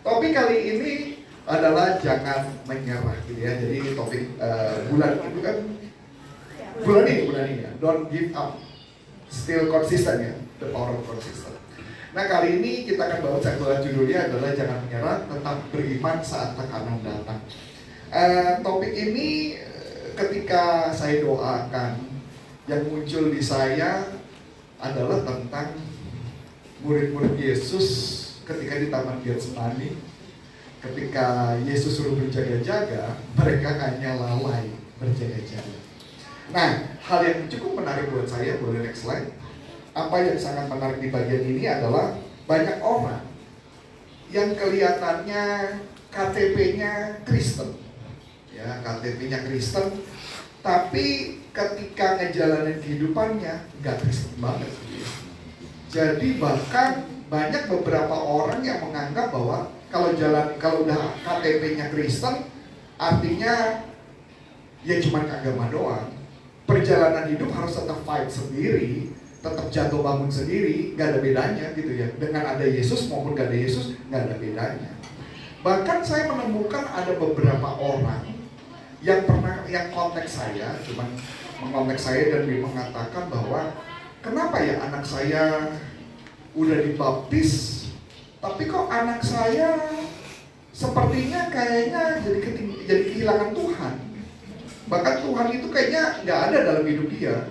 Topik kali ini adalah jangan menyerah gitu ya. Jadi topik bulan itu kan bulan ini ya, don't give up, still consistent ya, the power of consistent. Nah kali ini kita akan bawa judulnya adalah jangan menyerah, tetap beriman saat tekanan datang. Topik ini ketika saya doakan, yang muncul di saya adalah tentang murid-murid Yesus ketika di Taman Getsemani. Ketika Yesus suruh berjaga-jaga, mereka hanya lalai berjaga-jaga. Nah, hal yang cukup menarik buat saya, boleh next slide. Apa yang sangat menarik di bagian ini adalah banyak orang yang kelihatannya KTP-nya Kristen, ya KTP-nya Kristen, tapi ketika ngejalanin kehidupannya nggak Kristen banget. Jadi bahkan banyak beberapa orang yang menganggap bahwa kalau udah KTP-nya Kristen, artinya ya cuma agama doang. Perjalanan hidup harus tetap fight sendiri, tetap jatuh bangun sendiri, nggak ada bedanya gitu ya. Dengan ada Yesus maupun nggak ada Yesus, nggak ada bedanya. Bahkan saya menemukan ada beberapa orang yang kontak saya, cuman mengontak saya dan dia mengatakan bahwa kenapa ya anak saya udah dibaptis, tapi kok anak saya sepertinya kayaknya jadi kehilangan Tuhan. Bahkan Tuhan itu kayaknya nggak ada dalam hidup dia.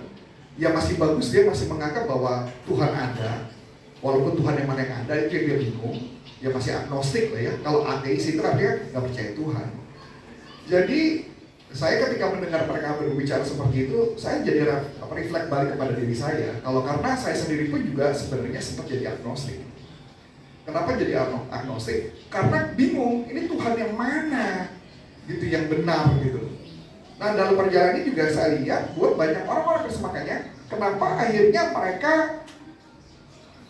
Ya masih bagus, dia masih menganggap bahwa Tuhan ada, walaupun Tuhan yang mana yang ada itu yang dia bingung. Ya masih agnostik lah ya. Kalau ateis itu artinya nggak percaya Tuhan. Jadi saya ketika mendengar mereka berbicara seperti itu, saya jadi reflect balik kepada diri saya. Kalau karena saya sendiri pun juga sebenarnya sempat jadi agnostik. Kenapa jadi agnostik? Karena bingung, ini Tuhan yang mana gitu, yang benar gitu. Nah dalam perjalanan ini juga saya lihat buat banyak orang-orang Kristen, makanya kenapa akhirnya mereka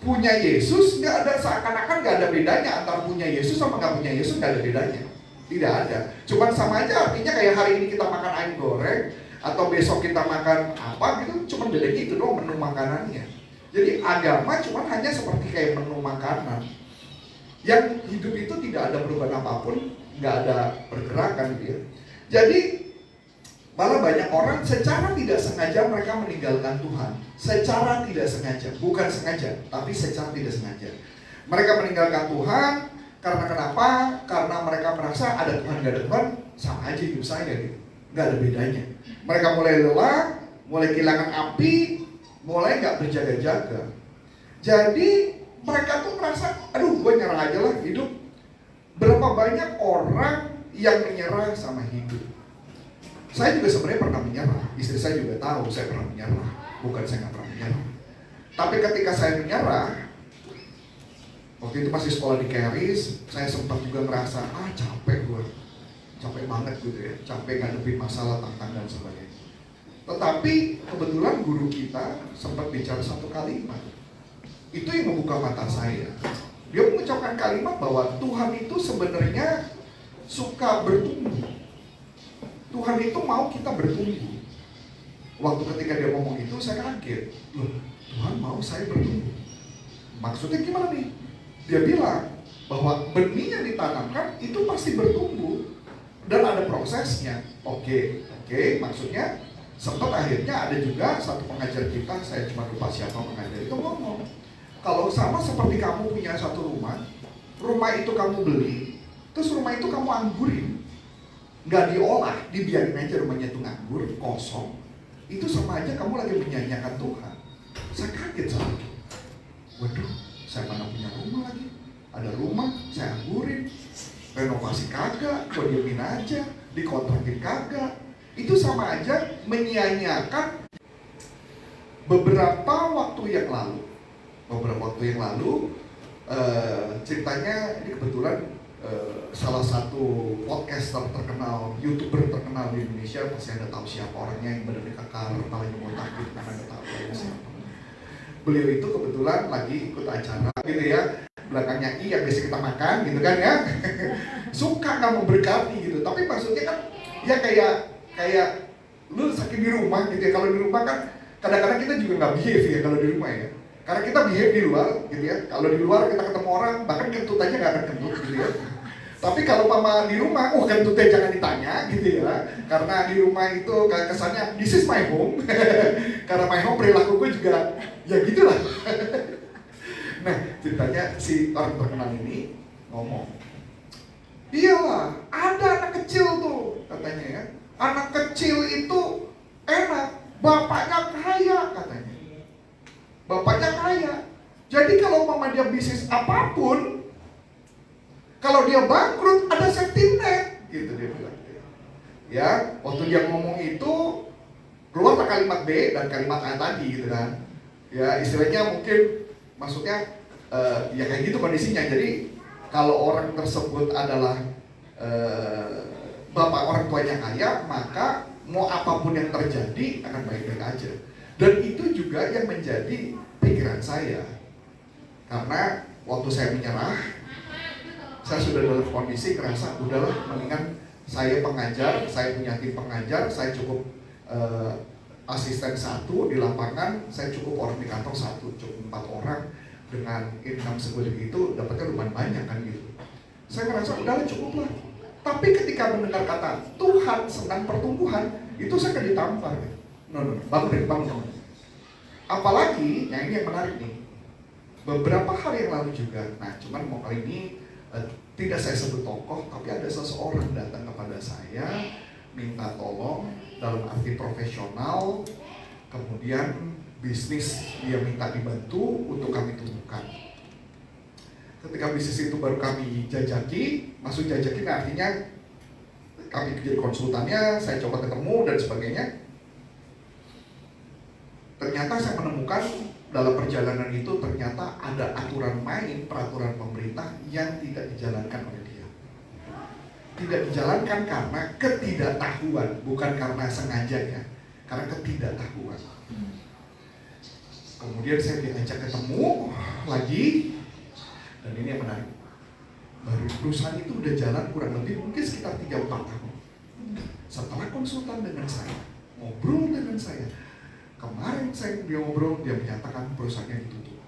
punya Yesus nggak ada, seakan-akan nggak ada bedanya antara punya Yesus sama nggak punya Yesus, nggak ada bedanya. Tidak ada, cuman sama aja, artinya kayak hari ini kita makan ayam goreng atau besok kita makan apa gitu, cuman bedanya itu doang menu makanannya. Jadi agama cuman hanya seperti kayak menu makanan yang hidup itu tidak ada perubahan apapun, nggak ada pergerakan gitu ya. Jadi malah banyak orang secara tidak sengaja mereka meninggalkan Tuhan. Secara tidak sengaja, bukan sengaja, tapi secara tidak sengaja mereka meninggalkan Tuhan. Karena kenapa? Karena mereka merasa ada Tuhan, gak ada Tuhan, sama aja hidup saya gitu, gak ada bedanya. Mereka mulai lelah, mulai kehilangan api, mulai gak berjaga-jaga. Jadi mereka tuh merasa, aduh gue nyerah aja lah hidup. Berapa banyak orang yang menyerah sama hidup. Saya juga sebenarnya pernah menyerah, istri saya juga tahu saya pernah menyerah. Bukan saya gak pernah menyerah, tapi ketika saya menyerah, waktu itu masih sekolah di Keris, saya sempat juga ngerasa, capek banget gitu ya, capek ngadepin masalah, tantangan dan sebagainya. Tetapi kebetulan guru kita sempat bicara satu kalimat, itu yang membuka mata saya. Dia mengucapkan kalimat bahwa Tuhan itu sebenarnya suka bertumbuh. Tuhan itu mau kita bertumbuh. Waktu ketika dia ngomong itu, saya kaget, loh Tuhan mau saya bertumbuh. Maksudnya gimana nih? Dia bilang bahwa benih yang ditanamkan itu pasti bertumbuh dan ada prosesnya. Oke, maksudnya sempat akhirnya ada juga satu pengajar kita, saya cuma lupa siapa pengajar itu, ngomong kalau sama seperti kamu punya satu rumah itu kamu beli, terus rumah itu kamu anggurin, nggak diolah, dibiarin aja rumahnya itu nganggur, kosong, itu sama aja kamu lagi menyanyiakan Tuhan. Saya kaget saat itu. Waduh, saya mana punya rumah lagi, ada rumah, saya anggurin, renovasi kagak, gue diemin aja, dikontrakin kagak. Itu sama aja menyia-nyiakan. Beberapa waktu yang lalu, ceritanya ini kebetulan salah satu podcaster terkenal, YouTuber terkenal di Indonesia, pasti Anda tahu siapa orangnya, yang benar-benar kekar, kepalanya botak gitu, karena Anda tahu siapa. Beliau itu kebetulan lagi ikut acara gitu ya, belakangnya yang biasa kita makan gitu kan ya. Suka nggak memberkati gitu, tapi maksudnya kan ya kayak lu sakit di rumah gitu ya. Kalau di rumah kan kadang-kadang kita juga nggak behave ya kalau di rumah ya. Karena kita behave di luar gitu ya. Kalau di luar kita ketemu orang, bahkan kentut aja nggak akan kentut gitu ya. Tapi kalau mama di rumah, kentutnya jangan ditanya gitu ya. Karena di rumah itu kesannya, this is my home. Karena my home perilaku gue juga, ya gitulah. Nah, ceritanya si orang terkenal ini ngomong, iyalah, ada anak kecil tuh, katanya ya. Anak kecil itu enak, bapaknya kaya, katanya. Bapaknya kaya. Jadi kalau mama dia bisnis apapun, kalau dia bangkrut, ada safety net, gitu dia bilang. Ya, waktu dia ngomong itu, keluar kalimat B dan kalimat A tadi, gitu kan. Ya, istilahnya mungkin, maksudnya, ya kayak gitu kondisinya. Jadi, kalau orang tersebut adalah bapak orang tuanya kaya, maka mau apapun yang terjadi akan baik-baik aja. Dan itu juga yang menjadi pikiran saya. Karena waktu saya menyerah, saya sudah dalam kondisi kerasa udahlah, mendingan saya pengajar, saya punya tim pengajar, saya cukup asisten 1 di lapangan, saya cukup orang di kantor 1, cukup 4 orang dengan income seperti itu dapatnya lumayan banyak kan gitu. Saya merasa udahlah cukup lah. Tapi ketika mendengar kata Tuhan senang pertumbuhan, itu saya akan ditampar. Bangun. Apalagi, yang ini yang menarik nih. Beberapa hari yang lalu juga, nah cuman mau kali ini tidak saya sebut tokoh, tapi ada seseorang datang kepada saya minta tolong dalam arti profesional, kemudian bisnis dia minta dibantu untuk kami tumbuhkan. Ketika bisnis itu baru kami jajaki, maksud jajaki artinya kami jadi konsultannya, saya coba ketemu dan sebagainya. Ternyata saya menemukan dalam perjalanan itu ternyata ada aturan main, peraturan pemerintah yang tidak dijalankan oleh dia. Tidak dijalankan karena ketidaktahuan, bukan karena sengajanya, karena ketidaktahuan. Kemudian saya diajak ketemu lagi, dan ini yang menarik. Baru perusahaan itu udah jalan kurang lebih mungkin sekitar 3-4 tahun. Setelah konsultan dengan saya, ngobrol dengan saya, kemarin dia ngobrol, dia menyatakan perusahaannya ditutup.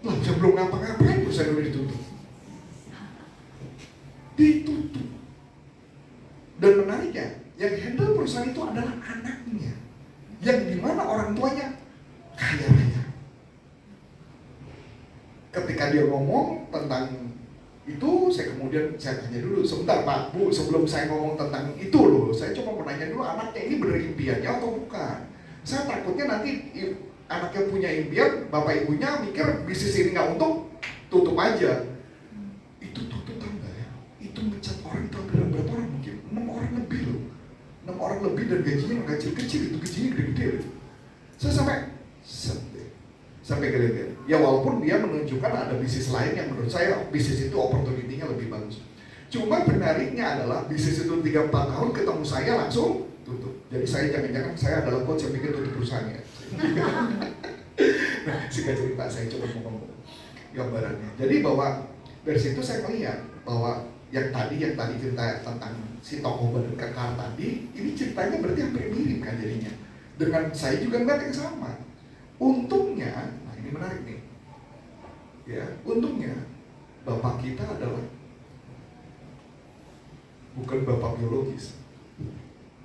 Lah, saya belum ngapa-ngapain perusahaan udah ditutup. Ditutup. Dan menariknya, yang handle perusahaan itu adalah anaknya, yang dimana orang tuanya kaya raya. Ketika dia ngomong tentang itu, saya tanya dulu, sebentar Pak, Bu, sebelum saya ngomong tentang itu loh, saya cuma mau nanya dulu anaknya ini bener impiannya atau bukan. Saya takutnya nanti anaknya punya impian, bapak ibunya mikir bisnis ini nggak untung, tutup aja. Itu tutup tau nggak ya? Itu mencat orang itu hampir berapa orang mungkin? 6 orang lebih loh. 6 orang lebih dan gajinya nggak kecil-kecil, itu gajinya gede-gede loh. Saya sampai gede-gede. Ya walaupun dia menunjukkan ada bisnis lain yang menurut saya bisnis itu opportunity-nya lebih bagus. Cuma benarnya adalah bisnis itu 3-4 tahun ketemu saya langsung tutup. Jadi saya jangan-jangan saya adalah coach yang bikin tutup perusahaannya. Nah, singkat cerita saya coba ngomong gambarannya. Jadi bahwa dari situ saya melihat bahwa yang tadi cerita tentang si tokoh Badut Kekar tadi, ini ceritanya berarti hampir mirip kan jadinya. Dengan saya juga ngeliat yang sama. Untungnya, nah ini menarik nih. Ya, untungnya bapak kita adalah bukan bapak biologis.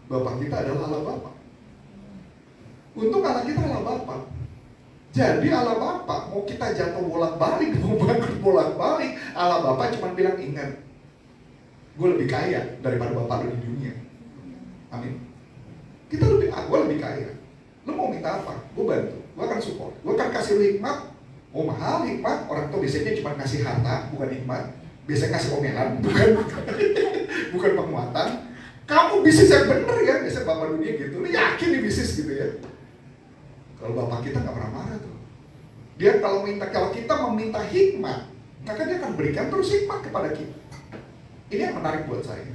Bapak kita adalah Allah Bapak. Untung anak kita Allah Bapak. Jadi Allah Bapak, mau kita jatuh bolak-balik, mau bangkrut bolak-balik, Allah Bapak cuma bilang, ingat, gue lebih kaya daripada bapak lu di dunia. Amin. Gue lebih kaya. Lu mau minta apa? Gue bantu, gue akan support, gue akan kasih lu hikmat. Oh mahal hikmat, orang tuh biasanya cuma ngasih harta, bukan hikmat. Biasanya ngasih omelan, bukan penguatan. Kamu bisnis yang bener ya, biasanya bapak dunia gitu. Lu yakin nih bisnis gitu ya. Kalau bapak kita nggak pernah marah tuh. Dia kalau kita meminta hikmat, maka dia akan berikan terus hikmat kepada kita. Ini yang menarik buat saya.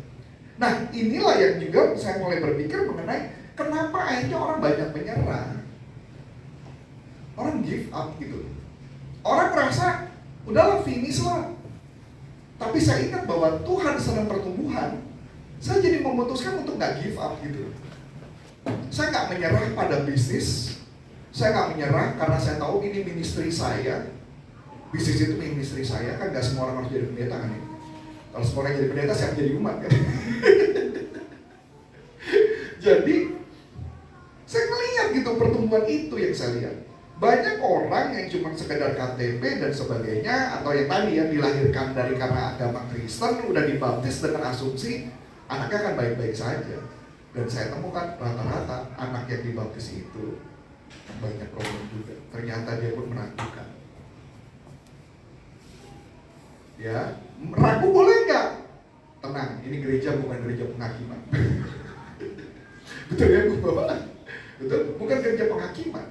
Nah, inilah yang juga saya mulai berpikir mengenai kenapa akhirnya orang banyak menyerah. Orang give up gitu. Orang merasa udahlah finish lah. Tapi saya ingat bahwa Tuhan sedang pertumbuhan. Saya jadi memutuskan untuk nggak give up gitu. Saya nggak menyerah pada bisnis. Saya nggak menyerah karena saya tahu ini ministry saya. Bisnis itu ministry saya, kan nggak semua orang harus jadi pendeta kan ya. Kalau semua orang jadi pendeta, siapa jadi umat kan? Jadi saya melihat gitu pertumbuhan itu yang saya lihat. Banyak orang yang cuma sekedar KTP dan sebagainya, atau yang tadi yang dilahirkan dari karena agama Kristen, udah dibaptis dengan asumsi anaknya akan baik-baik saja. Dan saya temukan rata-rata anak yang dibaptis itu banyak problem juga. Ternyata dia pun meragukan. Ya, ragu boleh nggak? Tenang, ini gereja bukan gereja penghakiman. Betul ya Bu Bapak? Betul, bukan gereja penghakiman.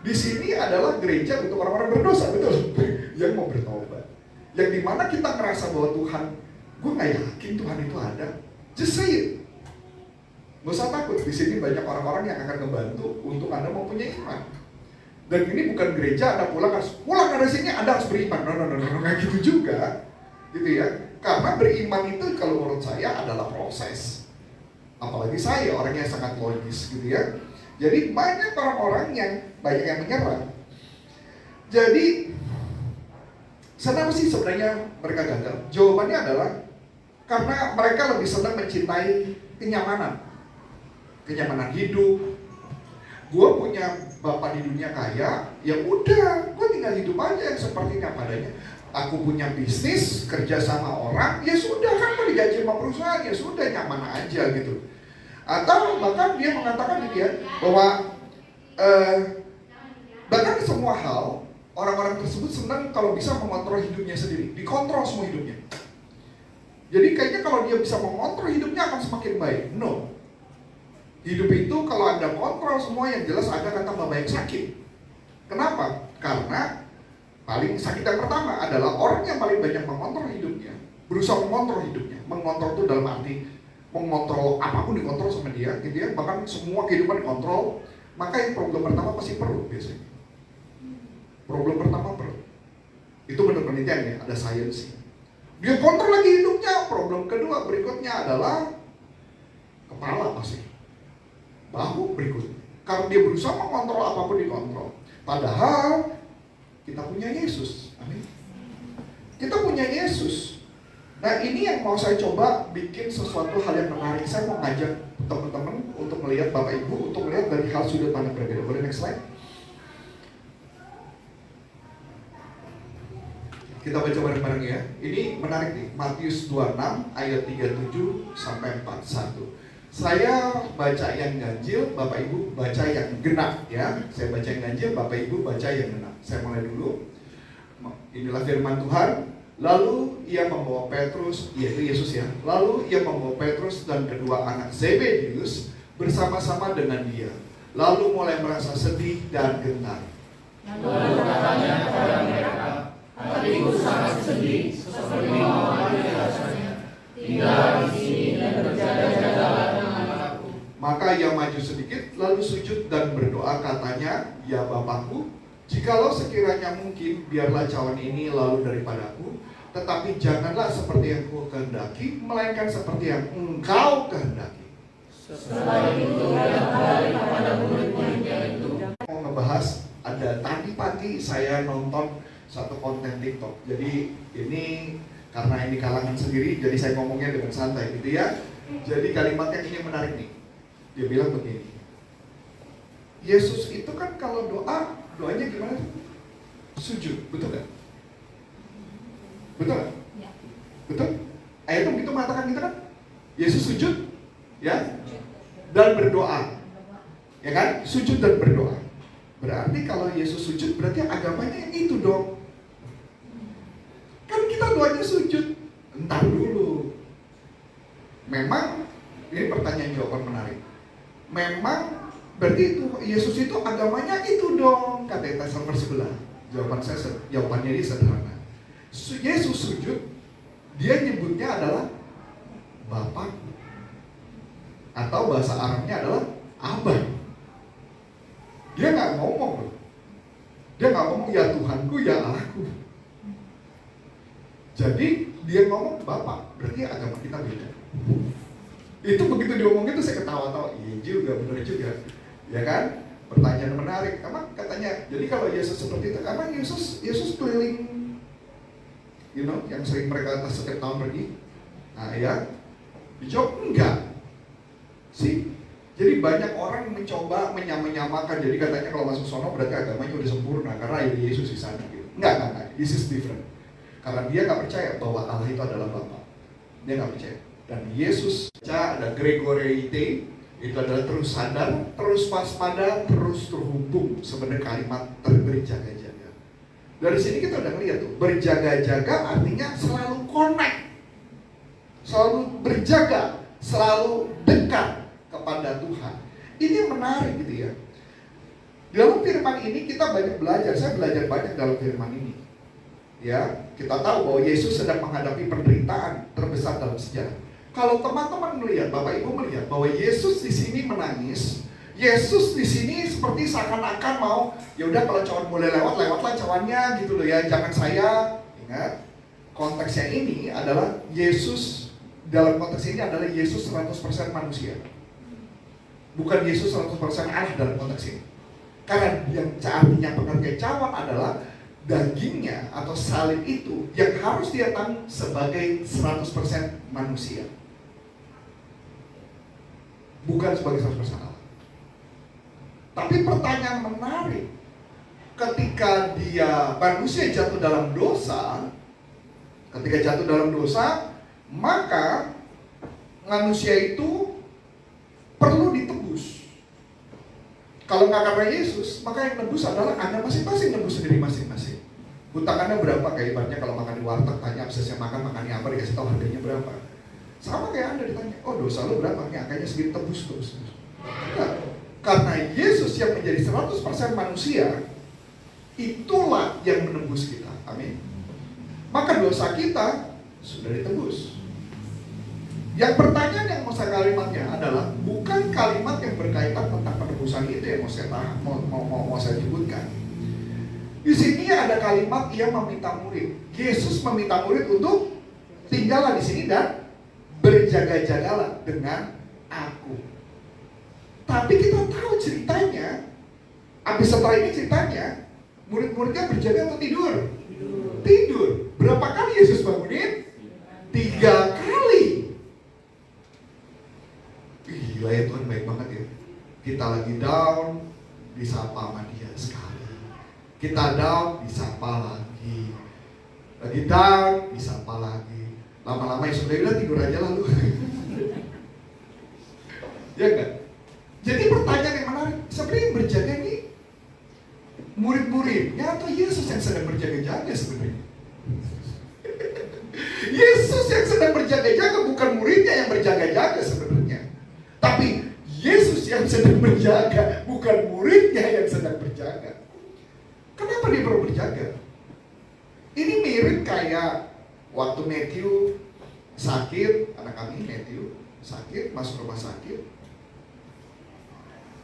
Di sini adalah gereja untuk orang-orang berdosa, betul? Yang mau bertobat. Yang dimana kita ngerasa bahwa Tuhan, gue nggak yakin Tuhan itu ada. Just say it. Gak usah takut, di sini banyak orang-orang yang akan membantu untuk Anda mempunyai iman. Dan ini bukan gereja Anda pulang dari sini Anda harus beriman. No, nggak gitu juga. Gitu ya. Karena beriman itu kalau menurut saya adalah proses. Apalagi saya orang yang sangat logis gitu ya. Jadi banyak orang-orang yang banyak yang menyerah. Jadi kenapa sih sebenarnya mereka gagal? Jawabannya adalah karena mereka lebih senang mencintai kenyamanan hidup. Gue punya bapak di dunia kaya, ya udah, gue tinggal hidup aja yang sepertinya padanya. Aku punya bisnis, kerja sama orang, ya sudah kan gue digaji sama perusahaan, ya sudah nyaman aja gitu. Atau bahkan dia mengatakan gitu ya, bahwa bahkan semua hal orang-orang tersebut senang kalau bisa mengontrol hidupnya sendiri, dikontrol semua hidupnya. Jadi kayaknya kalau dia bisa mengontrol hidupnya akan semakin baik. No. Hidup itu kalau Anda kontrol semua yang jelas Anda akan tambah banyak sakit. Kenapa? Karena paling sakit yang pertama adalah orang yang paling banyak mengontrol hidupnya, berusaha mengontrol hidupnya. Mengontrol itu dalam arti mengontrol apapun dikontrol sama dia, gitu ya. Bahkan semua kehidupan dikontrol. Maka yang problem pertama pasti perut biasanya. Problem pertama perut. Itu menurut penelitian ya, ada sainsnya. Dia kontrol lagi hidupnya. Problem kedua berikutnya adalah kepala pasti. Bahu berikutnya. Kalau dia berusaha mengontrol apapun dikontrol. Padahal kita punya Yesus. Amin. Kita punya Yesus. Nah ini yang mau saya coba bikin sesuatu hal yang menarik. Saya mau ngajak teman-teman untuk melihat Bapak Ibu, untuk melihat dari hal sudut pandang berbeda. Boleh next slide? Kita baca bareng-bareng ya. Ini menarik nih. Matius 26 ayat 37 sampai 41. Saya baca yang ganjil, Bapak Ibu baca yang genap ya. Saya baca yang ganjil, Bapak Ibu baca yang genap. Saya mulai dulu. Inilah firman Tuhan. Lalu ia membawa Petrus, yaitu Yesus ya. Lalu ia membawa Petrus dan kedua anak Zebedius bersama-sama dengan dia. Lalu mulai merasa sedih dan gentar. Lalu katanya kepada mereka, hatiku sangat sedih, seperti mau mati rasanya. Tinggal di sini dan berjaga-jagalah dengan aku. Maka ia maju sedikit, lalu sujud dan berdoa, katanya, ya Bapakku, jikalau sekiranya mungkin, biarlah cawan ini lalu daripadaku, tetapi janganlah seperti yang ku kehendaki, melainkan seperti yang engkau kehendaki. Setelah itu ia kembali kepada murid-muridnya itu. Mau ngebahas, ada tadi pagi saya nonton satu konten TikTok. Jadi ini karena ini kalangan sendiri, jadi saya ngomongnya dengan santai gitu ya. Jadi kalimatnya ini menarik nih. Dia bilang begini, Yesus itu kan kalau doanya gimana? Sujud, betul gak? Betul gak? Ya. Betul? Ayat itu mengatakan gitu kan? Yesus sujud, ya, dan berdoa, ya kan? Sujud dan berdoa. Berarti kalau Yesus sujud, berarti agamanya yang itu dong. Kan kita doanya sujud. Entar dulu. Memang ini pertanyaan jawaban menarik. Memang berarti itu Yesus itu agamanya itu dong, kata nomor sebelah. Jawabannya ini sederhana. Yesus sujud, dia nyebutnya adalah Bapa, atau bahasa Arabnya adalah Abah. Dia nggak ngomong loh. Dia nggak ngomong ya Tuhanku, ya Allahku. Jadi dia ngomong Bapak, berarti agama kita beda. Itu begitu diomongin itu saya ketawa-tawa, iya juga, benar juga, ya kan? Pertanyaan menarik, emang katanya, jadi kalau Yesus seperti itu, emang Yesus keliling yang sering mereka setiap tahun pergi? Nah ya, dijawab enggak. Sih, jadi banyak orang mencoba menyamakan. Jadi katanya kalau masuk sono berarti agamanya udah sempurna karena ada Yesus di sana. Gitu. Enggak. This is different. Karena dia nggak percaya bahwa Allah itu adalah Bapa. Dia nggak percaya. Dan Yesus, ada Gregoreite, itu adalah terus sadar, terus waspada, terus terhubung. Sebenarnya kalimat berjaga-jaga. Dari sini kita udah ngeliat tuh, berjaga-jaga artinya selalu connect, selalu berjaga, selalu dekat kepada Tuhan. Ini menarik gitu ya. Dalam firman ini kita banyak belajar. Saya belajar banyak dalam firman ini. Ya, kita tahu bahwa Yesus sedang menghadapi penderitaan terbesar dalam sejarah. Kalau teman-teman melihat, Bapak Ibu melihat bahwa Yesus di sini menangis, Yesus di sini seperti seakan-akan mau, ya udah kalau cawan boleh lewat, lewatlah cawannya gitu loh ya, jangan saya. Ingat, konteksnya ini adalah Yesus, dalam konteks ini adalah Yesus 100% manusia. Bukan Yesus 100% Allah dalam konteks ini. Karena yang artinya pengertian cawan adalah dagingnya atau salib itu yang harus dia tanggung sebagai 100% manusia, bukan sebagai 100% Allah. Tapi pertanyaan menarik, ketika dia manusia jatuh dalam dosa, maka manusia itu perlu ditebus. Kalau nggak karena Yesus, maka yang nebus adalah Anda masing-masing, nebus sendiri masing-masing. Hutang Anda berapa? Kayak ibaratnya kalau makan di warteg, tanya absesnya makannya apa, dikasih tahu harganya berapa. Sama kayak Anda ditanya, oh dosa lo berapa? Ini angkanya segitu, tebus terus. Enggak. Karena Yesus yang menjadi 100% manusia, itulah yang menebus kita. Amin. Maka dosa kita sudah ditebus. Yang pertanyaan yang mau saya kalimatnya adalah bukan kalimat yang berkaitan tentang penebusan itu yang mau saya sebutkan. Di sini ada kalimat ia meminta murid. Yesus meminta murid untuk tinggallah di sini dan berjaga-jagalah dengan aku. Tapi kita tahu ceritanya. Habis setelah ini ceritanya, murid-muridnya berjaga atau tidur? Tidur. Berapa kali Yesus bangunin? 3 kali. Gila ya, Tuhan baik banget ya. Kita lagi down, disapa sama dia sekali. Kita down, disapa lagi. Lagi down, disapa lagi. Lama-lama ya sudah, udah tidur aja lalu. Ya enggak? Jadi pertanyaan yang menarik, sebenarnya yang berjaga ini murid-muridnya atau Yesus yang sedang berjaga-jaga sebenarnya? Yesus yang sedang berjaga-jaga, bukan muridnya yang berjaga-jaga sebenarnya. Tapi Yesus yang sedang berjaga, bukan muridnya yang sedang berjaga. Kenapa dia perlu berjaga? Ini mirip kayak waktu Matthew sakit, anak kami Matthew sakit, masuk rumah sakit.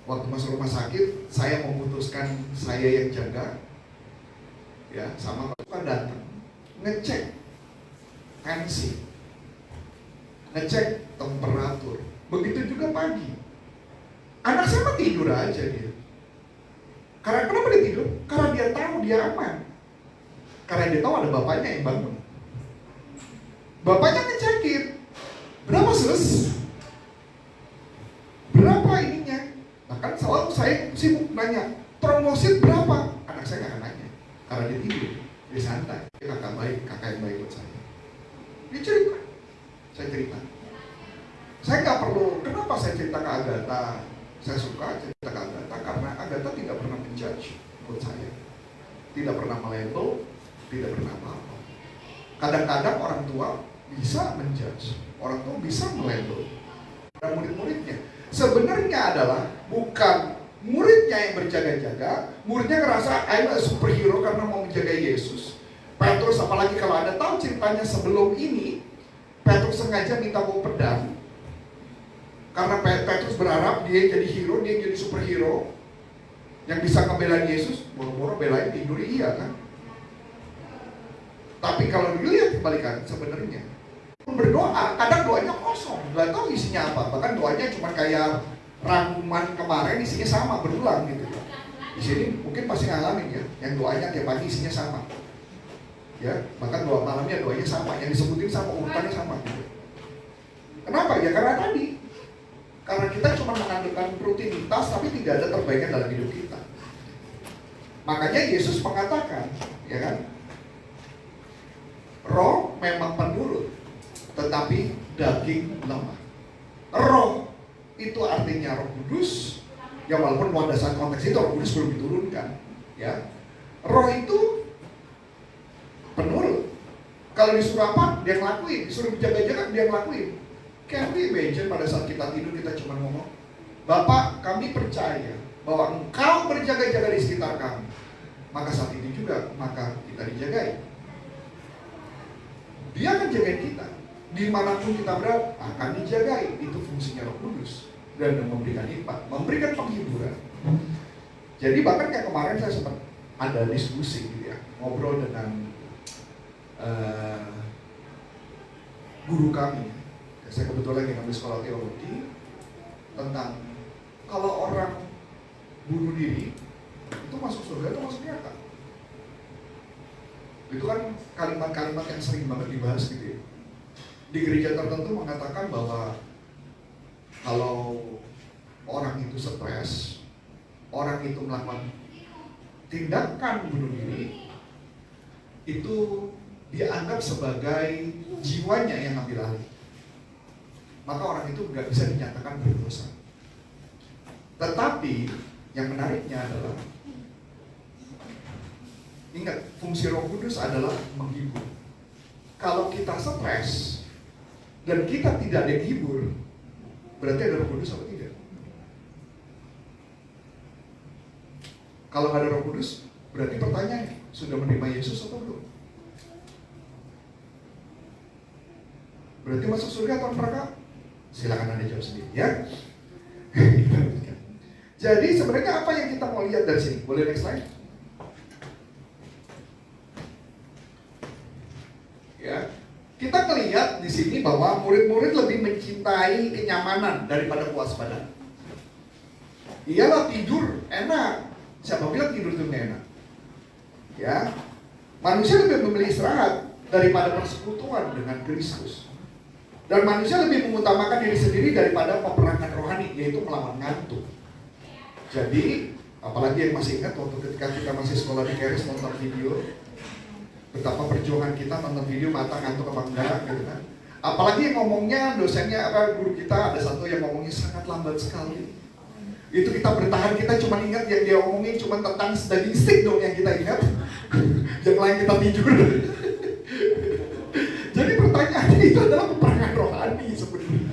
Waktu masuk rumah sakit, saya memutuskan saya yang jaga. Ya, sama pasukan datang, ngecek tensi, ngecek temperatur. Begitu juga pagi. Anak saya mah tidur aja dia. Karena kenapa dia tidur? Karena dia tahu dia aman. Karena dia tahu ada bapaknya yang bangun. Bapaknya ngecekin, berapa sus? Berapa ininya? Nah kan selalu saya sibuk nanya, trombosit berapa? Anak saya gak akan nanya. Karena dia tidur, dia santai. Dia kakak yang baik buat saya. Dia cerita, saya cerita. Saya nggak perlu, kenapa saya cerita ke Agatha? Saya suka cerita ke Agatha karena Agatha tidak pernah menjudge buat saya. Tidak pernah melabel, tidak pernah apa-apa. Kadang-kadang orang tua bisa menjudge, orang tua bisa melabel. Dan murid-muridnya sebenarnya adalah bukan muridnya yang berjaga-jaga, muridnya ngerasa I'm a superhero karena mau menjaga Yesus. Petrus, apalagi kalau Anda tahu ceritanya sebelum ini, Petrus sengaja minta bawa pedang. Karena Petrus berharap dia jadi hero, dia jadi superhero yang bisa ngebelain Yesus. Boro-boro belain tidur, iya kan? Tapi kalau dilihat kebalikan, sebenarnya berdoa, kadang doanya kosong, nggak tahu isinya apa. Bahkan doanya cuma kayak rangkuman kemarin, isinya sama, berulang gitu. Di sini mungkin pasti ngalamin ya, yang doanya tiap pagi isinya sama. Ya, bahkan doa malamnya doanya sama, yang disebutin sama, urutannya sama gitu. Kenapa? Ya karena tadi, karena kita cuma mengandalkan rutinitas tapi tidak ada perbaikan dalam hidup kita. Makanya Yesus mengatakan, ya kan, roh memang penurut, tetapi daging lemah. Roh itu artinya Roh Kudus, ya walaupun pada saat konteks itu Roh Kudus belum diturunkan, ya. Roh itu penurut. Kalau disuruh apa, dia ngelakuin. Disuruh jaga-jaga, dia ngelakuin. Can we imagine pada saat kita tidur kita cuma ngomong, Bapak, kami percaya bahwa Engkau berjaga-jaga di sekitar kami. Maka saat itu juga, maka kita dijagai. Dia akan jagain kita. Dimanapun kita berada, akan dijagai. Itu fungsinya Roh Kudus. Dan memberikan hikmat, memberikan penghiburan. Jadi bahkan kayak kemarin saya sempat ada diskusi gitu ya, ngobrol dengan guru kami. Saya kebetulan lagi ngambil sekolah teologi tentang kalau orang bunuh diri itu masuk surga atau masuk neraka. Itu kan kalimat-kalimat yang sering banget dibahas gitu ya. Di gereja tertentu mengatakan bahwa kalau orang itu stres, orang itu melakukan tindakan bunuh diri, itu dianggap sebagai jiwanya yang ambil alih. Maka orang itu nggak bisa dinyatakan berdosa. Tetapi yang menariknya adalah, ingat, fungsi Roh Kudus adalah menghibur. Kalau kita stres dan kita tidak dihibur, berarti ada Roh Kudus atau tidak? Kalau nggak ada Roh Kudus, berarti pertanyaannya, sudah menerima Yesus atau belum? Berarti masuk surga atau neraka? Silakan Anda jawab sendiri ya. Jadi sebenarnya apa yang kita mau lihat dari sini? Boleh next slide? Ya, kita melihat di sini bahwa murid-murid lebih mencintai kenyamanan daripada kewaspadaan. Iyalah tidur enak. Siapa bilang tidur itu nggak enak? Ya, manusia lebih memilih istirahat daripada persekutuan dengan Kristus. Dan manusia lebih mengutamakan diri sendiri daripada peperangan rohani, yaitu melawan ngantuk. Jadi, apalagi yang masih ingat waktu ketika kita masih sekolah di Keris nonton video, betapa perjuangan kita nonton video mata ngantuk apa enggak gitu kan. Apalagi yang ngomongnya dosennya guru kita ada satu yang ngomongnya sangat lambat sekali. Itu kita bertahan, kita cuma ingat yang dia omongin cuma tentang daging stick dong yang kita ingat. Yang lain kita tidur. Jadi pertanyaannya itu adalah peperangan rohani sebenarnya.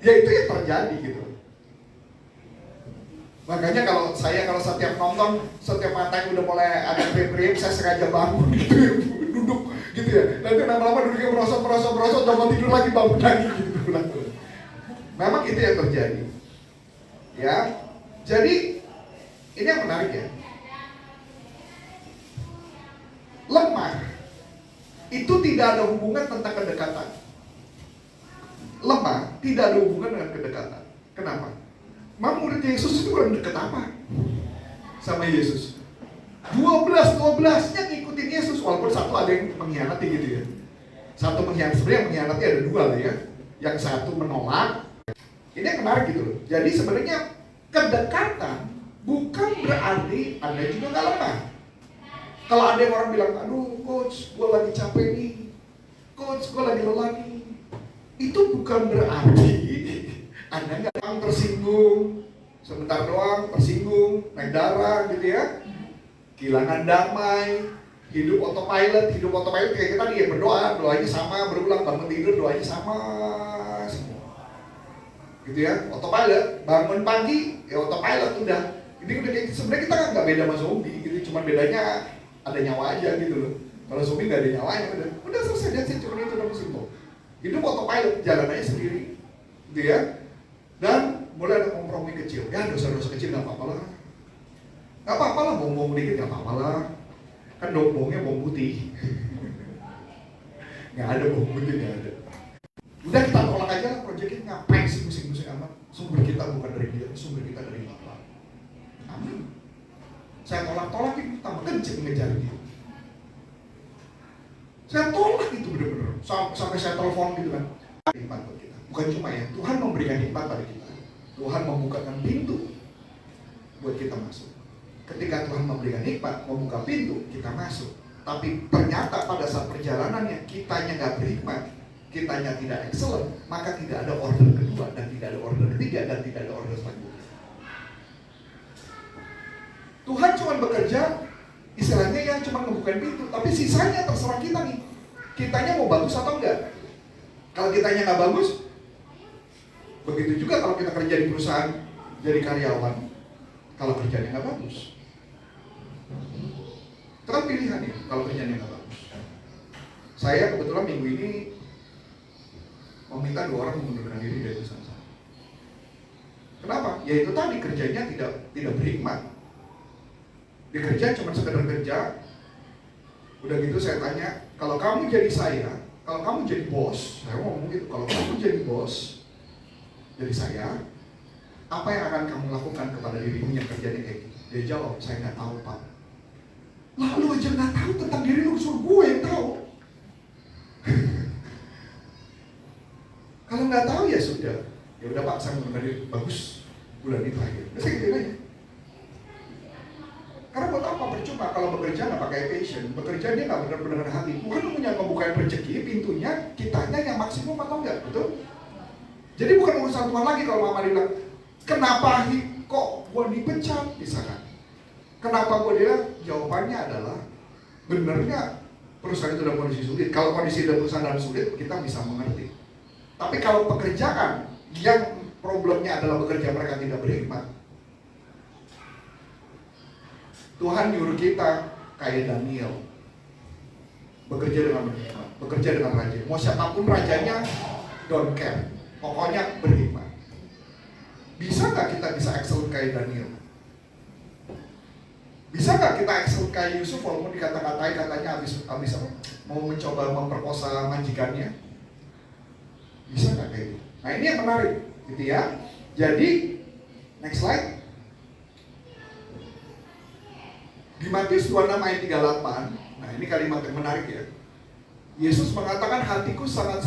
Ya itu yang terjadi gitu. Makanya kalau setiap nonton, setiap mata yang udah mulai ada frame, saya sengaja bangun gitu ya, duduk gitu ya. Nanti lama-lama duduknya merosot, udah mau tidur lagi, bangun lagi gitu. Memang itu yang terjadi. Ya, jadi ini yang menarik ya. Lemah itu tidak ada hubungan tentang kedekatan. Lemah tidak ada hubungan dengan kedekatan. Kenapa? Murid Yesus itu kurang dekat apa sama Yesus? 12-nya ngikutin Yesus, walaupun satu ada yang mengkhianati gitu ya. Satu mengkhianati, sebenarnya yang mengkhianati ada dua lah ya. Yang satu menolak. Ini yang menarik gitu loh. Jadi sebenarnya kedekatan bukan berarti Anda juga nggak lemah. Kalau ada yang orang bilang, aduh coach, gue lagi capek nih, coach, gue lagi lelah nih, itu bukan berarti Anda nggak tersinggung, sebentar doang tersinggung, naik darah gitu ya, kehilangan damai, hidup autopilot kayak kita tadi ya, berdoa, doanya sama, berulang, bangun tidur, doanya sama semua, gitu ya, autopilot, bangun pagi, ya autopilot udah, ini udah kayak sebenarnya kita nggak beda sama zombie, gitu, cuma bedanya ada nyawa aja gitu loh. Kalau zombie nggak ada nyawanya, udah selesai, dan sih cuma itu udah simpel. Hidup autopilot, jalan aja sendiri, gitu ya. Dan mulai ada kompromi kecil, ya dosa-dosa kecil nggak apa-apa lah, nggak apa-apa lah, bong-bong dikit nggak apa-apa lah, kan bongnya bawang putih, nggak ada bawang putih, nggak ada. Udah kita tolak aja lah, proyeknya ngapain sih musik-musik amat? Sumber kita bukan dari dia, sumber kita dari Bapa. Amin. Saya tolak-tolakin, tambah kenceng mengejar dia. Saya tolak itu benar-benar. Sampai saya telepon gitu kan. Hikmat buat kita. Bukan cuma ya, Tuhan memberikan hikmat pada kita. Tuhan membukakan pintu buat kita masuk. Ketika Tuhan memberikan hikmat, membuka pintu, kita masuk. Tapi ternyata pada saat perjalanannya, kitanya nggak berhikmat, kitanya tidak excellent, maka tidak ada order kedua, dan tidak ada order ketiga, dan tidak ada order selanjutnya. Tuhan cuma bekerja, istilahnya yang cuma membuka pintu, tapi sisanya terserah kita nih. Kitanya mau bagus atau enggak. Kalau kitanya nggak bagus, begitu juga kalau kita kerja di perusahaan, jadi karyawan, kalau kerjanya nggak bagus. Itu kan pilihan ya, kalau kerjanya nggak bagus. Saya kebetulan minggu ini meminta 2 orang mengundurkan diri dari perusahaan saya. Kenapa? Ya itu tadi, kerjanya tidak berhikmat. Dikerja cuma sekedar kerja. Udah gitu saya tanya, kalau kamu jadi saya, kalau kamu jadi bos, saya ngomong gitu, kalau kamu jadi bos, jadi saya, apa yang akan kamu lakukan kepada dirimu yang kerjanya kayak gitu? Dia jawab, saya nggak tahu Pak. Lah lu aja nggak tahu tentang diri lu, suruh gue yang tahu. Kalau nggak tahu ya sudah, ya udah Pak, saya mengundurkan diri. Bagus, bulan ini terakhir. Saya gitu aja. Karena buat apa percuma kalau bekerja nggak pakai passion, bekerja dia nggak benar-benar hati. Tuhan punya membuka rezeki, pintunya kitanya yang maksimum atau enggak, betul? Jadi bukan urusan Tuhan lagi kalau Mama bilang, kenapa kok gua dipecat misalkan? Kenapa gua bilang? Jawabannya adalah benernya perusahaan itu dalam kondisi sulit. Kalau kondisi perusahaan dalam sulit, kita bisa mengerti. Tapi kalau pekerjaan yang problemnya adalah bekerja mereka tidak berhikmat, Tuhan nyuruh kita kayak Daniel, bekerja dengan berhikmat, bekerja dengan rajin. Mau siapapun rajanya, don't care. Pokoknya berhikmat. Bisa nggak kita bisa excellent kayak Daniel? Bisa nggak kita excellent kayak Yusuf walaupun dikata-katai katanya habis apa? Mau mencoba memperkosa majikannya? Bisa nggak kayak gitu? Nah ini yang menarik, gitu ya. Jadi next slide. Di Matius 26 ayat 38, nah ini kalimat yang menarik ya. Yesus mengatakan hatiku sangat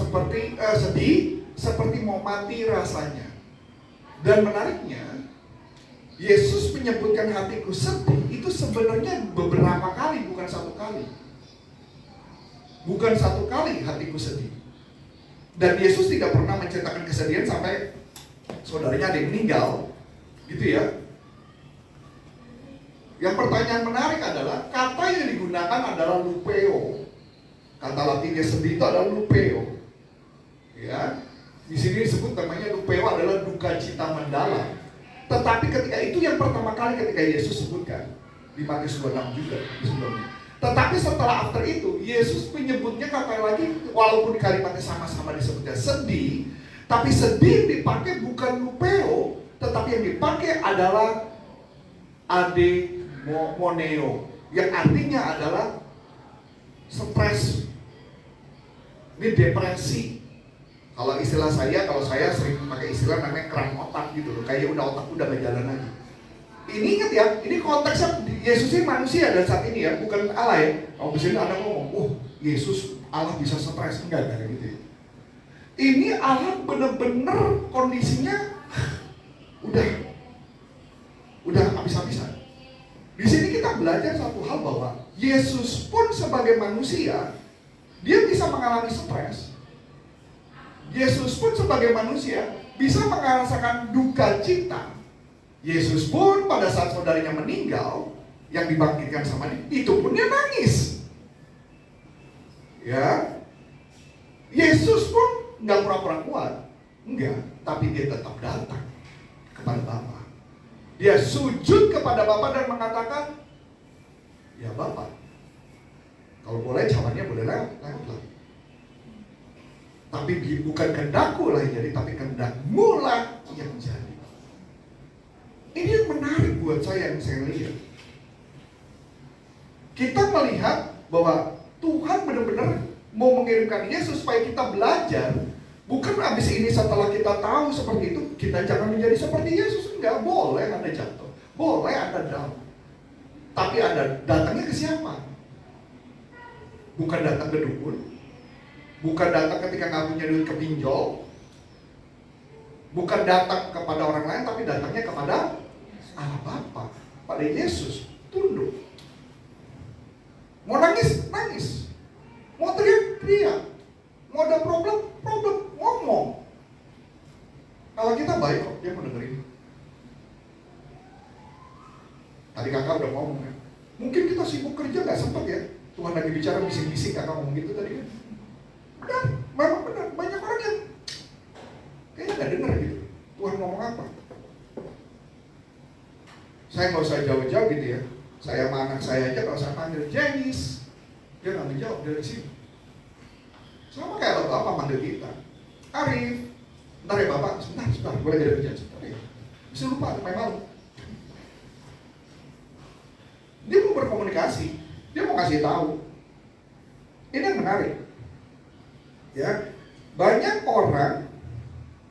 sedih, seperti mau mati rasanya. Dan menariknya, Yesus menyebutkan hatiku sedih itu sebenarnya beberapa kali, bukan satu kali. Bukan satu kali hatiku sedih. Dan Yesus tidak pernah menceritakan kesedihan sampai saudaranya ada yang meninggal, gitu ya. Yang pertanyaan menarik adalah kata yang digunakan adalah lupeo. Kata Latinnya sedih itu adalah lupeo. Ya, di sini disebut namanya lupeo adalah duka cita mendalam. Tetapi ketika itu yang pertama kali ketika Yesus sebutkan di Matius 26 juga sebelumnya. Tetapi setelah after itu Yesus menyebutnya kata lagi, walaupun kalimatnya sama-sama disebutnya sedih, tapi sedih dipakai bukan lupeo, tetapi yang dipakai adalah moneo, yang artinya adalah stres, ini depresi. Kalau saya sering pakai istilah namanya keram otak gitu loh, kayak otak udah gak jalan lagi. Ini ingat ya, ini konteksnya Yesus ini manusia dan saat ini ya, bukan Allah ya. Kalau di sini ada ngomong, Yesus Allah bisa stres, enggak kayak gitu ya. Ini Allah bener-bener kondisinya udah habis-habisan. Di sini kita belajar satu hal bahwa Yesus pun sebagai manusia, dia bisa mengalami stres. Yesus pun sebagai manusia bisa merasakan duka cita. Yesus pun pada saat saudaranya meninggal, yang dibangkitkan sama dia, itu pun dia nangis. Ya, Yesus pun nggak pura-pura kuat, enggak, tapi dia tetap datang kepada Bapa. Dia sujud kepada Bapa dan mengatakan, ya Bapa, kalau boleh cawannya boleh lewat. Tapi bukan kehendakku lah yang jadi, tapi kehendakmu lah yang jadi. Ini yang menarik buat saya yang saya lihat. Kita melihat bahwa Tuhan benar-benar mau mengirimkan Yesus supaya kita belajar. Bukan habis ini setelah kita tahu seperti itu, kita jangan menjadi seperti Yesus. Enggak, boleh Anda jatuh, boleh Anda down. Tapi Anda datangnya ke siapa? Bukan datang ke dukun, bukan datang ketika nggak punya duit ke pinjol, bukan datang kepada orang lain, tapi datangnya kepada Allah Bapa, pada Yesus. Tunduk. Mau nangis, nangis. Mau teriak, teriak. Mau ada problem, ngomong. Kalau kita baik kok, dia mau dengerin. Tadi kakak udah ngomong kan. Mungkin kita sibuk kerja gak sempat ya. Tuhan lagi bicara bising-bising, kakak ngomong gitu tadi kan. Benar, memang benar. Banyak orang yang kayaknya gak denger gitu. Tuhan ngomong apa. Saya gak usah jauh-jauh gitu ya. Saya sama anak saya aja kalau saya panggil Janice, dia gak ngejawab dari sini. Sama kayak bapak manggil kita, Arif, bentar ya bapak, sebentar, gue lagi ada kerjaan sebentar ya. Bisa lupa, main malu. Dia mau berkomunikasi, dia mau kasih tahu. Ini yang menarik. Ya, banyak orang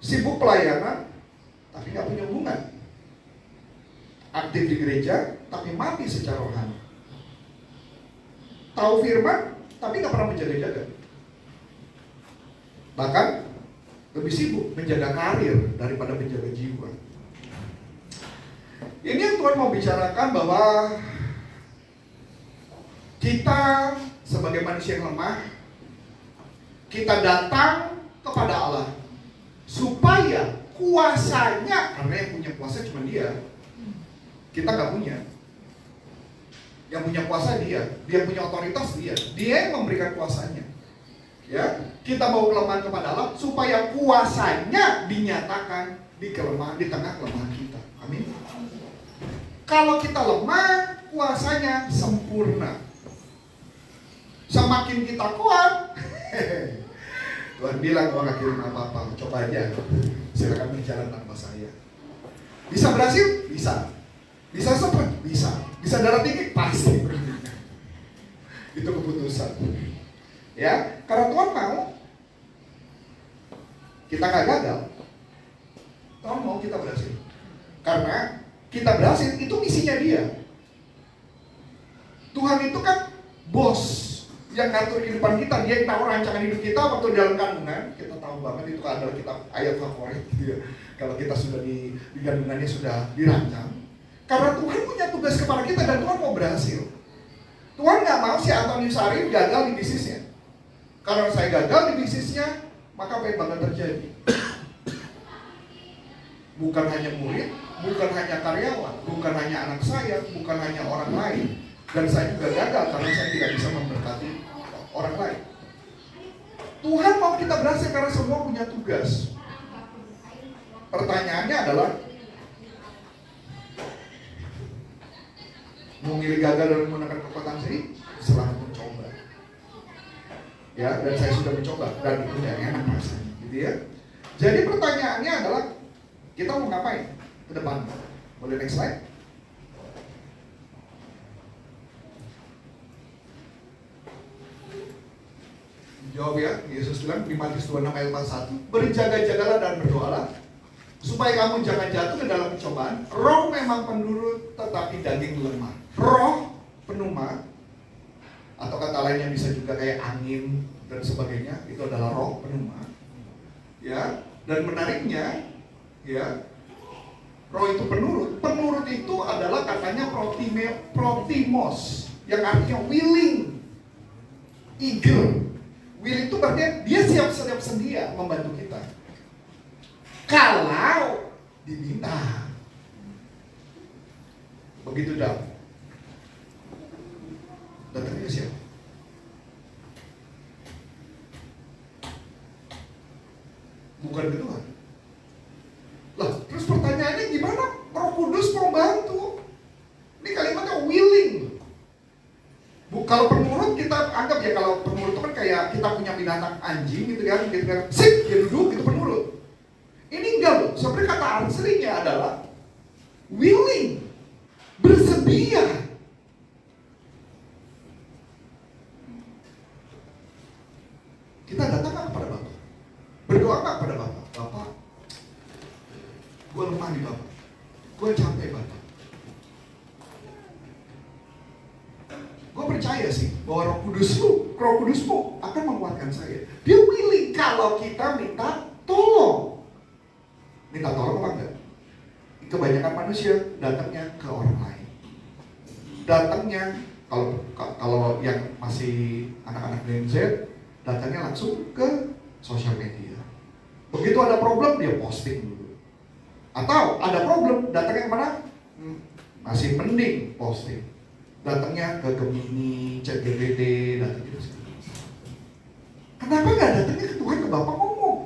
sibuk pelayanan, tapi nggak punya hubungan. Aktif di gereja, tapi mati secara rohani. Tahu firman, tapi nggak pernah menjaga-jaga. Bahkan lebih sibuk menjaga karir daripada menjaga jiwa. Ini yang Tuhan mau bicarakan, bahwa kita sebagai manusia yang lemah, kita datang kepada Allah supaya kuasanya, karena yang punya kuasa cuma Dia, kita nggak punya. Yang punya kuasa Dia punya otoritas Dia yang memberikan kuasanya. Ya, kita mau kelemahan kepada Allah supaya kuasanya dinyatakan di tengah kelemahan kita. Amin. Kalau kita lemah, kuasanya sempurna. Semakin kita kuat, Tuhan bilang, gua gak kirim apa-apa, coba aja. Silakan berjalan tanpa saya. Bisa berhasil? Bisa. Bisa cepat? Bisa. Bisa darah tinggi? Pasti. Itu keputusan. Ya, karena Tuhan mau kita gak gagal. Tuhan mau kita berhasil. Karena kita berhasil, itu misinya Dia. Tuhan itu kan bos yang ngatur kehidupan kita. Dia yang tahu rancangan hidup kita waktu dalam kandungan. Kita tahu banget itu adalah kita ayat favorit gitu ya. Kalau kita sudah di kandungannya sudah dirancang. Karena Tuhan punya tugas kepada kita dan Tuhan mau berhasil. Tuhan gak mau si Antonius Arif gagal di bisnisnya. Kalau saya gagal di bisnisnya, maka apa yang bakal terjadi? Bukan hanya murid, bukan hanya karyawan, bukan hanya anak saya, bukan hanya orang lain. Dan saya juga gagal karena saya tidak bisa memberkati orang lain. Tuhan mau kita berhasil karena semua punya tugas. Pertanyaannya adalah, mau milih gagal dan menggunakan kekuatan sendiri? Selalu mencoba. Ya, dan saya sudah mencoba dan itu tidak enak rasanya, gitu ya. Jadi pertanyaannya adalah, kita mau ngapain ke depan? Boleh next slide? Jawab ya, Yesus bilang di Matius 26 ayat 41, berjaga-jagalah dan berdoalah supaya kamu jangan jatuh ke dalam pencobaan. Roh memang penurut, tetapi daging lemah. Roh penuma, atau kata lainnya bisa juga kayak angin dan sebagainya, itu adalah roh penuma. Ya, dan menariknya, ya, roh itu penurut. Penurut itu adalah katanya protimos, yang artinya willing, eager. Willing itu berarti dia siap sedia membantu kita kalau diminta. Begitu dah. Datangnya ke siapa? Bukan ke Tuhan. Lah, terus pertanyaannya gimana Roh Kudus mau bantu? Ini kalimatnya willing. Kalau penurut kita anggap ya, kalau penurut itu kan kayak kita punya binatang anjing gitu kan, kita sip, dia duduk, itu penurut. Ini enggak loh, sebenarnya kata aslinya adalah willing, bersedia. Kita datang kan kepada Bapak, berdoa kan kepada Bapak. Bapak, gue lemah nih Bapak, gue capek Bapak. Dia willing kalau kita minta tolong. Minta tolong apa enggak? Kebanyakan manusia datangnya ke orang lain. Datangnya kalau yang masih anak-anak Gen Z, datangnya langsung ke sosial media. Begitu ada problem dia posting dulu. Atau ada problem datangnya kemana? Masih mending posting. Datangnya ke Gemini, ChatGPT, datangnya ke situ. Kenapa nggak datangnya ke Tuhan, ke Bapak ngomong?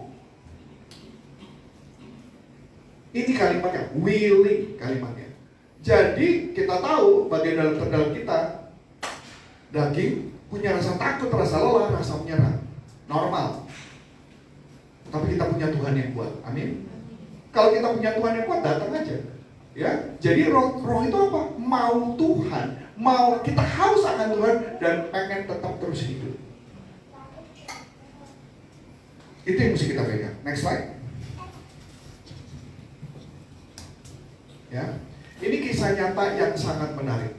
Ini kalimatnya, willing kalimatnya. Jadi kita tahu bagian dalam kita, daging punya rasa takut, rasa lelah, rasa menyerah. Normal. Tapi kita punya Tuhan yang kuat. Amin. Kalau kita punya Tuhan yang kuat, datang aja. Ya. Jadi roh itu apa? Mau Tuhan, mau kita haus akan Tuhan dan pengen tetap terus hidup. Itu yang mesti kita pegang. Next slide. Ya. Ini kisah nyata yang sangat menarik.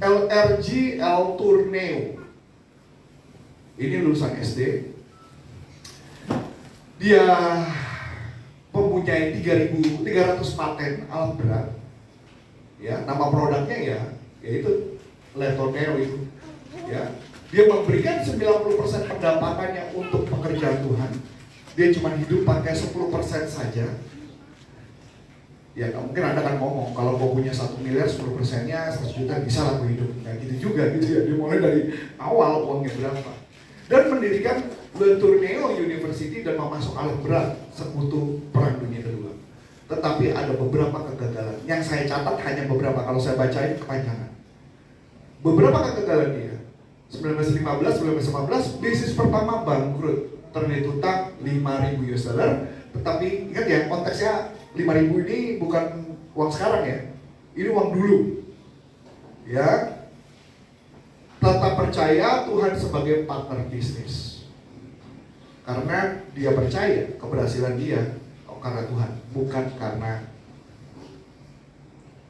LRG El Tourneo. Ini lulusan SD. Dia mempunyai 3.300 paten alat berat. Ya, nama produknya yaitu Le Tourneo itu. Ya. Dia memberikan 90% pendapatannya untuk pekerjaan Tuhan. Dia cuma hidup pakai 10% saja. Ya mungkin Anda kan ngomong, kalau gue punya 1 miliar 10%-nya 100 juta bisa lah gue hidup. Nah gitu juga gitu ya, dia mulai dari awal uangnya berapa. Dan mendirikan Le Tourneo University dan memasuk alat berat sekutu Perang Dunia Kedua. Tetapi ada beberapa kegagalan. Yang saya catat hanya beberapa, kalau saya bacain kepanjangan. Beberapa kegagalan dia. 1915, 1915, bisnis pertama bangkrut. Terlilit utang 5.000 US dollar. Tetapi ingat ya, konteksnya 5.000 ini bukan uang sekarang ya. Ini uang dulu. Ya. Tetap percaya Tuhan sebagai partner bisnis. Karena dia percaya keberhasilan dia karena Tuhan, bukan karena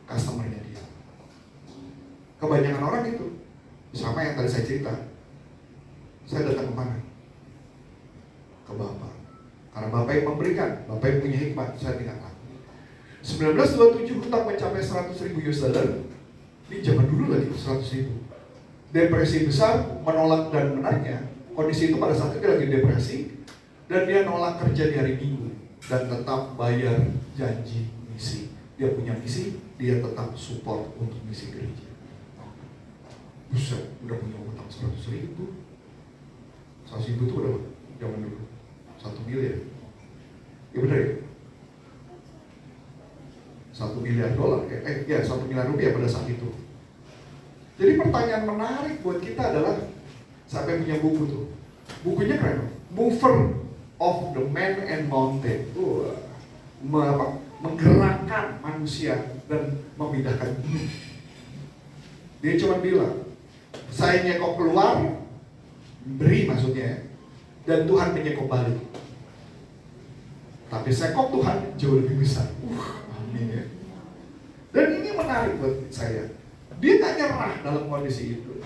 customer-nya dia. Kebanyakan orang itu sama yang tadi saya cerita. Saya datang kemana? Ke Bapak. Karena Bapak yang memberikan, Bapak yang punya hikmat, saya tinggal aku. 1927 hutang mencapai 100.000 US dollar. Ini zaman dulu lagi 100.000. Depresi besar, menolak dan menariknya. Kondisi itu pada saat itu dia lagi depresi dan dia nolak kerja di hari Minggu dan tetap bayar janji misi. Dia punya misi, dia tetap support untuk misi gereja. Buset, udah punya utang 100.000. 100.000 itu udah zaman dulu 1 miliar. Ya benar ya? 1 miliar dolar, 1 miliar rupiah pada saat itu. Jadi pertanyaan menarik buat kita adalah, sampai punya buku tuh, bukunya keren, Mover of the Man and Mountain. Menggerakkan manusia dan memindahkan bumi. Dia cuma bilang, saya nyekop keluar, beri maksudnya, dan Tuhan menyekop balik. Tapi sekop Tuhan jauh lebih besar. Amin ya. Dan ini menarik buat saya. Dia tak nyerah dalam kondisi itu.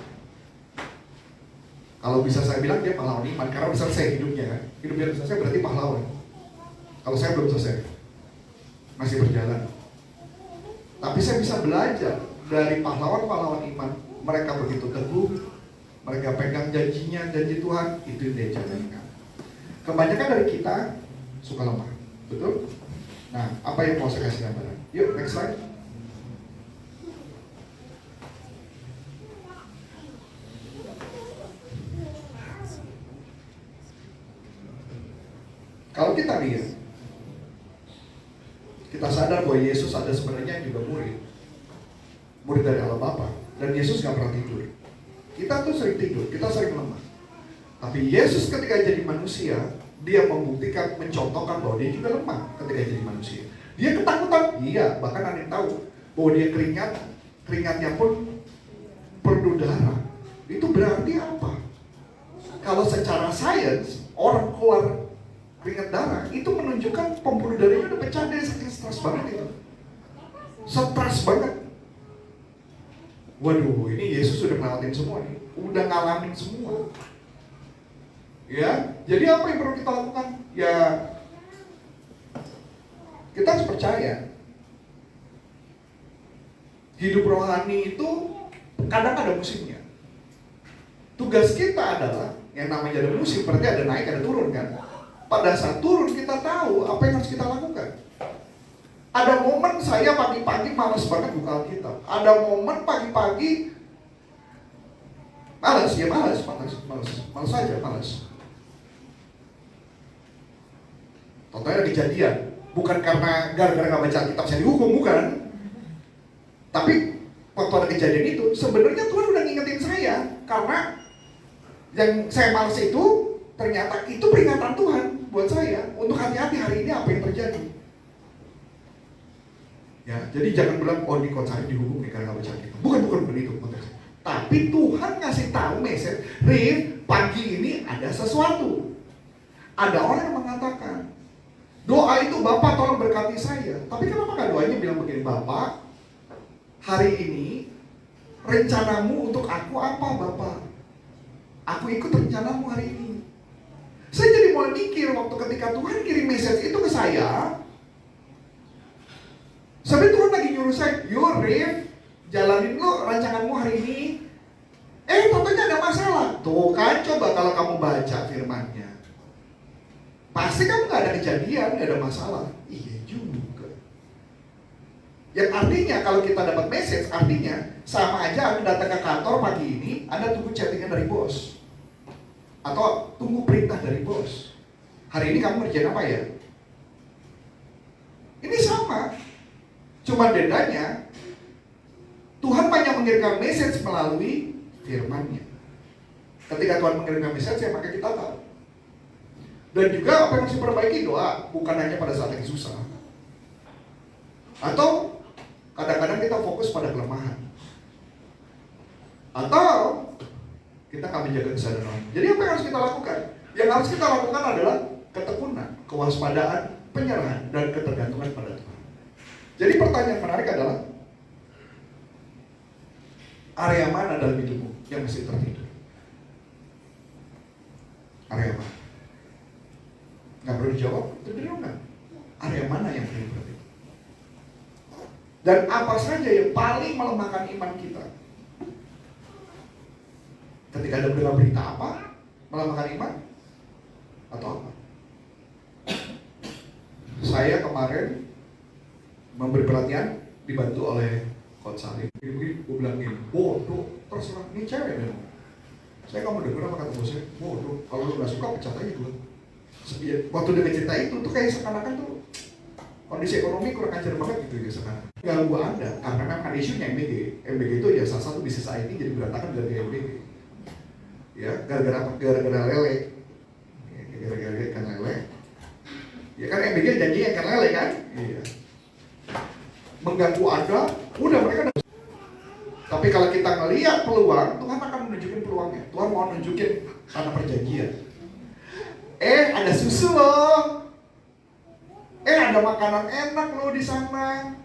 Kalau bisa saya bilang dia pahlawan iman, karena udah selesai hidupnya kan. Hidupnya udah selesai berarti pahlawan. Kalau saya belum selesai, masih berjalan. Tapi saya bisa belajar dari pahlawan-pahlawan iman. Mereka begitu teguh, mereka pegang janjinya, janji Tuhan, itu yang dia jalankan. Kebanyakan dari kita suka lemah, betul? Nah, apa yang mau saya kasih gambaran? Yuk, next slide. Kalau kita lihat, kita sadar bahwa Yesus ada sebenarnya juga murid dari Allah Bapa, dan Yesus nggak pernah tidur. Kita tuh sering tidur, kita sering lemah. Tapi Yesus ketika jadi manusia, dia membuktikan, mencontohkan bahwa dia juga lemah ketika jadi manusia. Dia ketakutan, iya, bahkan ada yang tahu bahwa dia keringatnya pun perlu darah. Itu berarti apa? Kalau secara sains, orang keluar keringat darah, itu menunjukkan pembuluh darahnya udah pecah, dari saking stres banget itu. Stres banget. Waduh, ini Yesus sudah ngalamin semua nih. Udah ngalamin semua. Ya, jadi apa yang perlu kita lakukan? Ya, kita harus percaya. Hidup rohani itu kadang ada musimnya. Tugas kita adalah, yang namanya ada musim, berarti ada naik, ada turun kan? Pada saat turun kita tahu apa yang harus kita lakukan. Ada momen saya pagi-pagi malas banget buka Alkitab. Ada momen pagi-pagi malas aja, malas. Contohnya ada kejadian, bukan karena gara-gara nggak baca Alkitab saya dihukum, bukan. Tapi waktu ada kejadian itu, sebenarnya Tuhan udah ngingetin saya, karena yang saya malas itu ternyata itu peringatan Tuhan buat saya untuk hati-hati hari ini apa yang terjadi. Ya, jadi jangan bilang oh ini saya dihukum nih karena nggak baca Alkitab. Bukan itu konteksnya. Tapi Tuhan ngasih tahu message, Rif, pagi ini ada sesuatu. Ada orang yang mengatakan, doa itu Bapak tolong berkati saya. Tapi kenapa nggak doanya bilang begini, Bapak, hari ini rencanamu untuk aku apa, Bapak? Aku ikut rencanamu hari ini. Saya jadi mulai mikir waktu ketika Tuhan kirim message itu ke saya. Sampai Tuhan lagi nyuruh saya, yuk Rif, jalanin lo rancanganmu hari ini. Tentunya ada masalah. Tuh kan, coba kalau kamu baca firman-Nya, pasti kamu gak ada kejadian, gak ada masalah. Iya juga. Yang artinya kalau kita dapat message, artinya sama aja Anda datang ke kantor pagi ini, Anda tunggu chattingan dari bos, atau tunggu perintah dari bos. Hari ini kamu ngerjain apa ya? Ini sama. Cuma bedanya, Tuhan banyak mengirimkan message melalui firman-Nya. Ketika Tuhan mengirimkan message, maka kita tahu. Dan juga apa yang harus diperbaiki doa, bukan hanya pada saat yang susah. Atau kadang-kadang kita fokus pada kelemahan. Atau kita akan menjaga kesadaran. Jadi apa yang harus kita lakukan? Yang harus kita lakukan adalah ketekunan, kewaspadaan, penyerahan, dan ketergantungan pada Tuhan. Jadi pertanyaan menarik adalah, area mana dalam hidupmu yang masih tertidur? Area mana? Nggak perlu dijawab, tertidur nggak? Area mana yang perlu tertidur? Dan apa saja yang paling melemahkan iman kita? Ketika ada mendengar berita apa, melemahkan iman? Atau apa? Saya kemarin memberi pelatihan, dibantu oleh Coach Salim. Begini, gue bilang gini, bodoh, terserah, ini cewek memang. Saya nggak mau denger apa kata bosnya, bodoh, kalau lu nggak suka pecat aja gue. Waktu dia cerita itu tuh kayak seakan-akan tuh kondisi ekonomi kurang ajar banget gitu ya sekarang. Ganggu Anda, karena memang ada isunya MBG. MBG itu ya salah satu bisnis IT jadi berantakan dari MBG. Ya, gara-gara apa? Gara-gara lele. Gara-gara ikan lele. Ya kan MBG janjinya ikan lele kan? Iya. Mengganggu Anda, udah mereka udah. Tapi kalau kita ngelihat peluang, Tuhan akan menunjukin peluangnya. Tuhan mau nunjukin tanah perjanjian. Ada susu loh. Ada makanan enak loh di sana.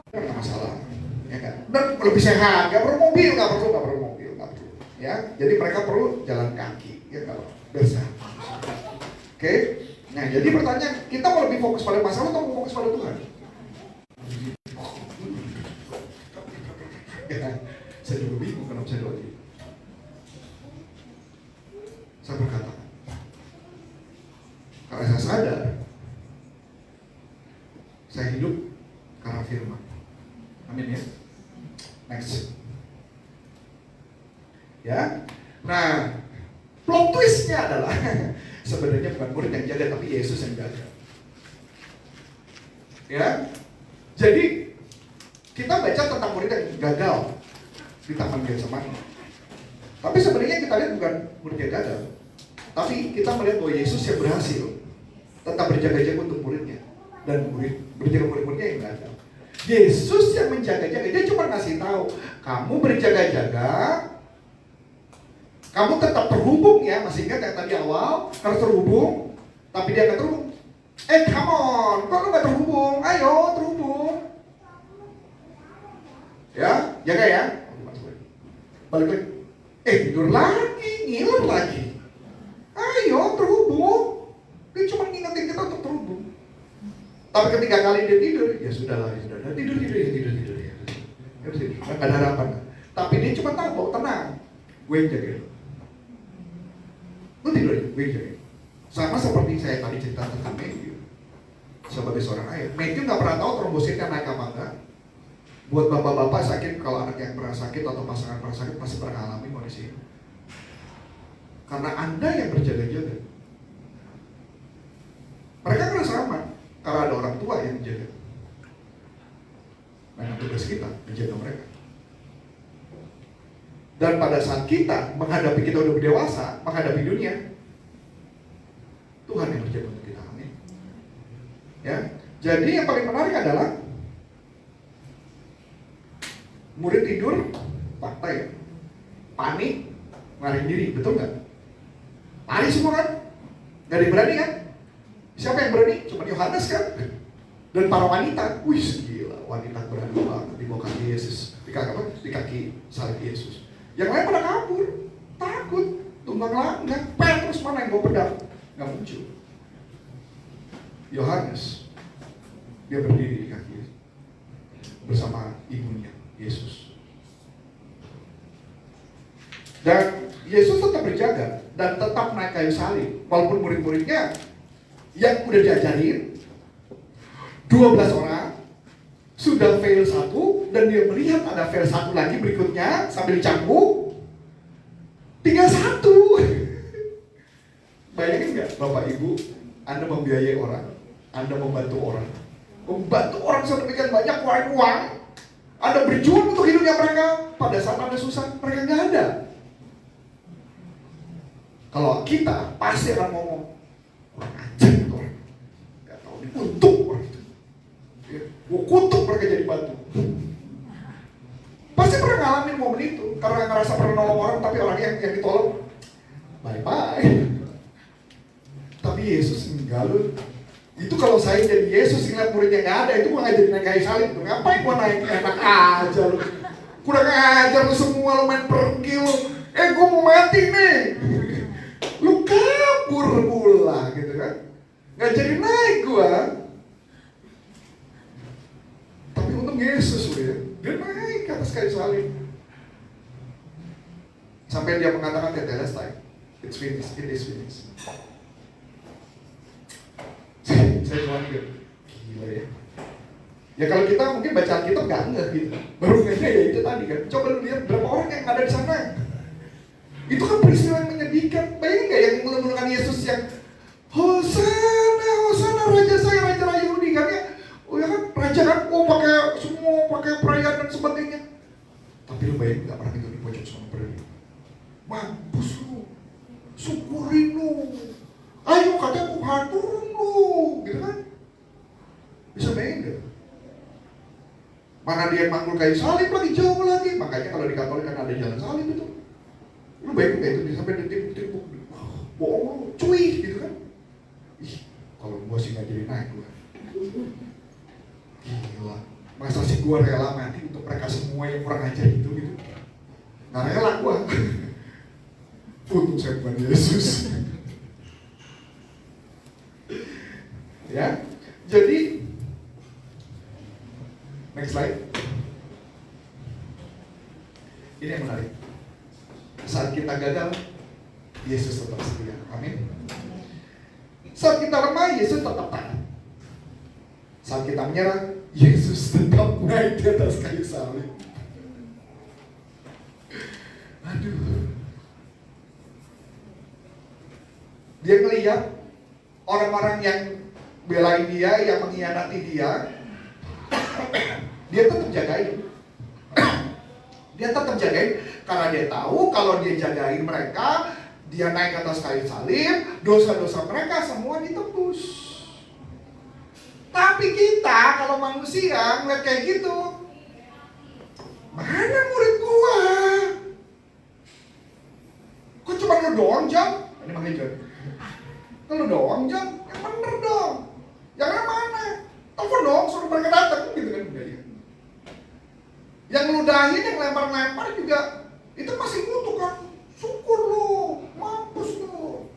Nggak masalah, ya kan? Dan lebih sehat, nggak perlu mobil. Ya, jadi mereka perlu jalan kaki, ya kalau bersehat. Oke? Nah, jadi pertanyaan, kita mau lebih fokus pada masalah atau mau fokus pada Tuhan? Ya, saya juga bingung kenapa saya doa gitu. Saya berkata, karena saya sadar, saya hidup karena firman. Amin ya. Next. Ya. Nah, plot twistnya adalah sebenarnya bukan murid yang jaga, tapi Yesus yang jaga. Ya. Jadi kita baca tentang murid yang gagal di Taman Getsemani. Tapi sebenarnya kita lihat bukan murid yang gagal, tapi kita melihat bahwa Yesus yang berhasil tetap berjaga-jaga untuk muridnya, dan murid-muridnya yang gagal. Yesus yang menjaga-jaga, dia cuma ngasih tahu, kamu berjaga-jaga, kamu tetap terhubung ya, masih ingat yang tadi awal, harus terhubung, tapi dia akan terhubung. Come on, kok lu gak terhubung? Ayo terhubung. Ya, jaga ya. Balik lagi. Tidur lagi, ngiler lagi. Ayo terhubung. Dia cuma ngingetin kita untuk terhubung. Tapi ketika kali dia tidur, ya sudahlah, ya sudah. Tidur ya. Nggak ada harapan. Tapi dia cuma tahu bahwa tenang, gue yang jaga lu tidur aja, gue yang jaga. Sama seperti saya tadi cerita tentang Matthew sebagai seorang ayah. Matthew nggak pernah tahu trombositnya naik apa enggak. Buat bapak-bapak sakit, kalau anak yang pernah sakit atau pasangan pernah sakit pasti pernah alami kondisi ini. Karena Anda yang berjaga-jaga. Mereka merasa aman karena ada orang tua yang menjaga. Nah, tugas kita menjaga mereka. Dan pada saat kita menghadapi, kita udah dewasa, menghadapi dunia, Tuhan yang berjaga untuk kita. Amin. Ya, jadi yang paling menarik adalah murid tidur, fakta ya, panik, lari diri, betul nggak? Lari semua kan? Nggak ada yang berani kan? Siapa yang berani? Cuma Yohanes kan? Dan para wanita, wih gila, wanita berani banget di bawah kaki Yesus, di kaki apa? Di kaki salib Yesus. Yang lain pada kabur, takut, tumbang langgang. Petrus mana yang bawa pedang? Nggak muncul. Yohanes, dia berdiri di kaki Yesus bersama ibunya Yesus. Dan Yesus tetap berjaga dan tetap naik kayu salib, walaupun murid-muridnya yang udah diajarin 12 orang sudah fail satu, dan dia melihat ada fail satu lagi berikutnya sambil dicambuk, tinggal satu. Bayangin nggak, Bapak Ibu, Anda membiayai orang, Anda membantu orang sedemikian banyak, keluarin uang, Anda berjuang untuk hidupnya mereka. Pada saat Anda susah, mereka nggak ada. Kalau kita pasti akan ngomong, orang ajar itu orang, nggak tahu dikutuk orang itu. Gue kutuk mereka jadi batu. Pasti pernah ngalamin momen itu, karena ngerasa pernah nolong orang, tapi orang yang ditolong bye-bye. Tapi Yesus enggak loh. Itu kalau saya jadi Yesus ngeliat muridnya nggak ada, itu gue nggak jadi naik kayu salib tuh. Ngapain gue naik? Enak aja lu. Kurang ajar lu semua, lu main pergi lu. Gue mau mati nih. Lu kabur pula gitu kan. Nggak jadi naik gue. Tapi untung Yesus loh ya, dia naik ke atas kayu salib. Sampai dia mengatakan tetelestai, it's finished, it is finished. Saya cuma mikir, gila ya. Ya kalau kita mungkin baca Alkitab nggak gitu. Baru ngehnya ya itu tadi kan. Coba lu lihat berapa orang yang ada di sana. Itu kan peristiwa yang menyedihkan. Bayangin nggak yang mengulung-ulungkan Yesus yang Hosana, Hosana, Raja saya, Raja Yahudi kan ya. Oh ya kan, raja kan, pakai perayaan dan sebagainya. Tapi lu bayangin nggak orang itu di pojok sama berdiri. Mampus lu, syukurin lu. Ayo katanya Tuhan turun lu, gitu kan? Bisa bayangin gak? Mana dia manggul kayu salib lagi, jauh lagi. Makanya kalau di Katolik kan ada jalan salib itu. Lu bayangin gak itu sampai ditipu-tipu, bohong lu, cuy, gitu kan? Ih, kalau gua sih gak jadi naik gua. Gila, masa sih gua rela mati untuk mereka semua yang kurang ajar itu gitu? Gak rela gua. Untung saya bukan Yesus. Ya, jadi next slide. Ini yang menarik. Saat kita gagal, Yesus tetap setia. Amin. Saat kita lemah, Yesus tetap taat. Saat kita menyerah, Yesus tetap naik di atas kayu salib. Aduh. Dia ngelihat orang-orang yang belain dia, yang mengkhianati dia, dia tetap jagain. Dia tetap jagain karena dia tahu kalau dia jagain mereka, dia naik ke atas kayu salib, dosa-dosa mereka semua ditebus. Tapi kita kalau manusia ngeliat kayak gitu, mana murid gua? Kok cuma lu doang, Jam? Ini makanya Jam. Lu doang, Jam? Yang bener dong. Yang mana? Telepon dong, suruh mereka datang gitu kan. Yang ngeludahin, yang lempar-lempar juga itu masih kutuk kan. Syukur lu, mampus lu.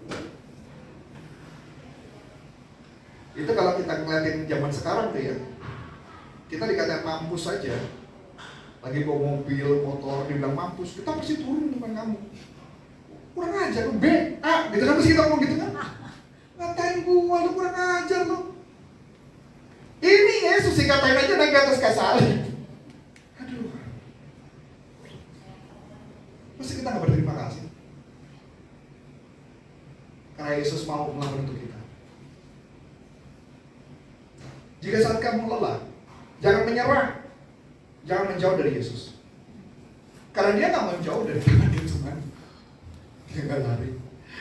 Itu kalau kita ngeliatin zaman sekarang tuh ya, kita dikatain mampus saja. Lagi bawa mobil, motor, dibilang mampus, kita pasti turun depan kamu. Kurang ajar lu, B, A, gitu kan, pasti kita ngomong gitu kan. Ngatain gua, lu kurang ajar lu. Ini Yesus dikatain aja naik ke atas kayu salib. Aduh. Pasti kita gak berterima kasih. Karena Yesus mau melakukan untuk kita. Jika saat kamu lelah, jangan menyerah. Jangan menjauh dari Yesus. Karena dia gak menjauh dari tangan Tuhan. Dia gak lari.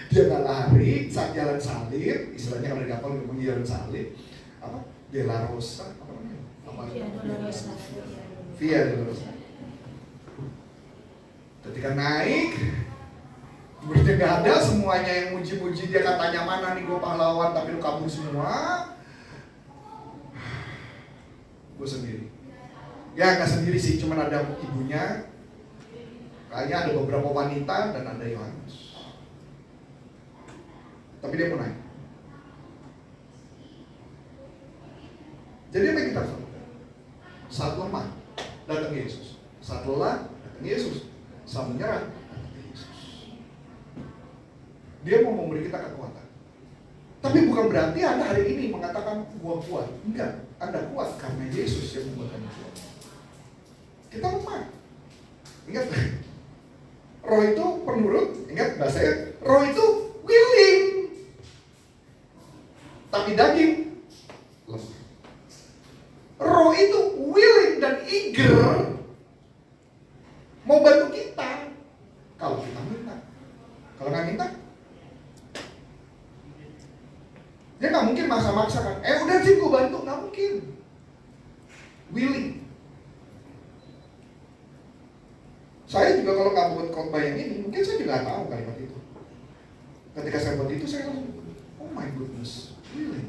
Dia gak lari saat jalan salib. Istilahnya kalau di kapal ngomong jalan salib. Apa? De la Rosa. Apa namanya? Via Dolorosa. Ketika naik, muridnya gak ada, semuanya yang muji-muji dia, katanya mana nih gue pahlawan, tapi lu kabur semua. Gue sendiri. Ya gak sendiri sih, cuma ada ibunya, kayaknya ada beberapa wanita dan ada Yohanes. Tapi dia mau naik. Jadi apa yang kita harus lakukan? Saat lemah, datang Yesus. Saat lelah, datang Yesus. Saat menyerah, datang Yesus. Dia mau memberi kita kekuatan. Tapi bukan berarti Anda hari ini mengatakan gua kuat. Enggak, Anda kuat karena Yesus yang membuat Anda kuat. Kita lemah. Ingat, roh itu penurut. Ingat bahasanya, roh itu willing. Tapi daging lemah. Roh itu willing dan eager mau bantu kita kalau kita minta. Kalau nggak minta, dia nggak mungkin maksa-maksa kan. Udah sih gue bantu, nggak mungkin. Willing. Saya juga kalau nggak buat khotbah yang ini, mungkin saya juga nggak tahu kalimat itu. Ketika saya buat itu, saya langsung, oh my goodness, willing.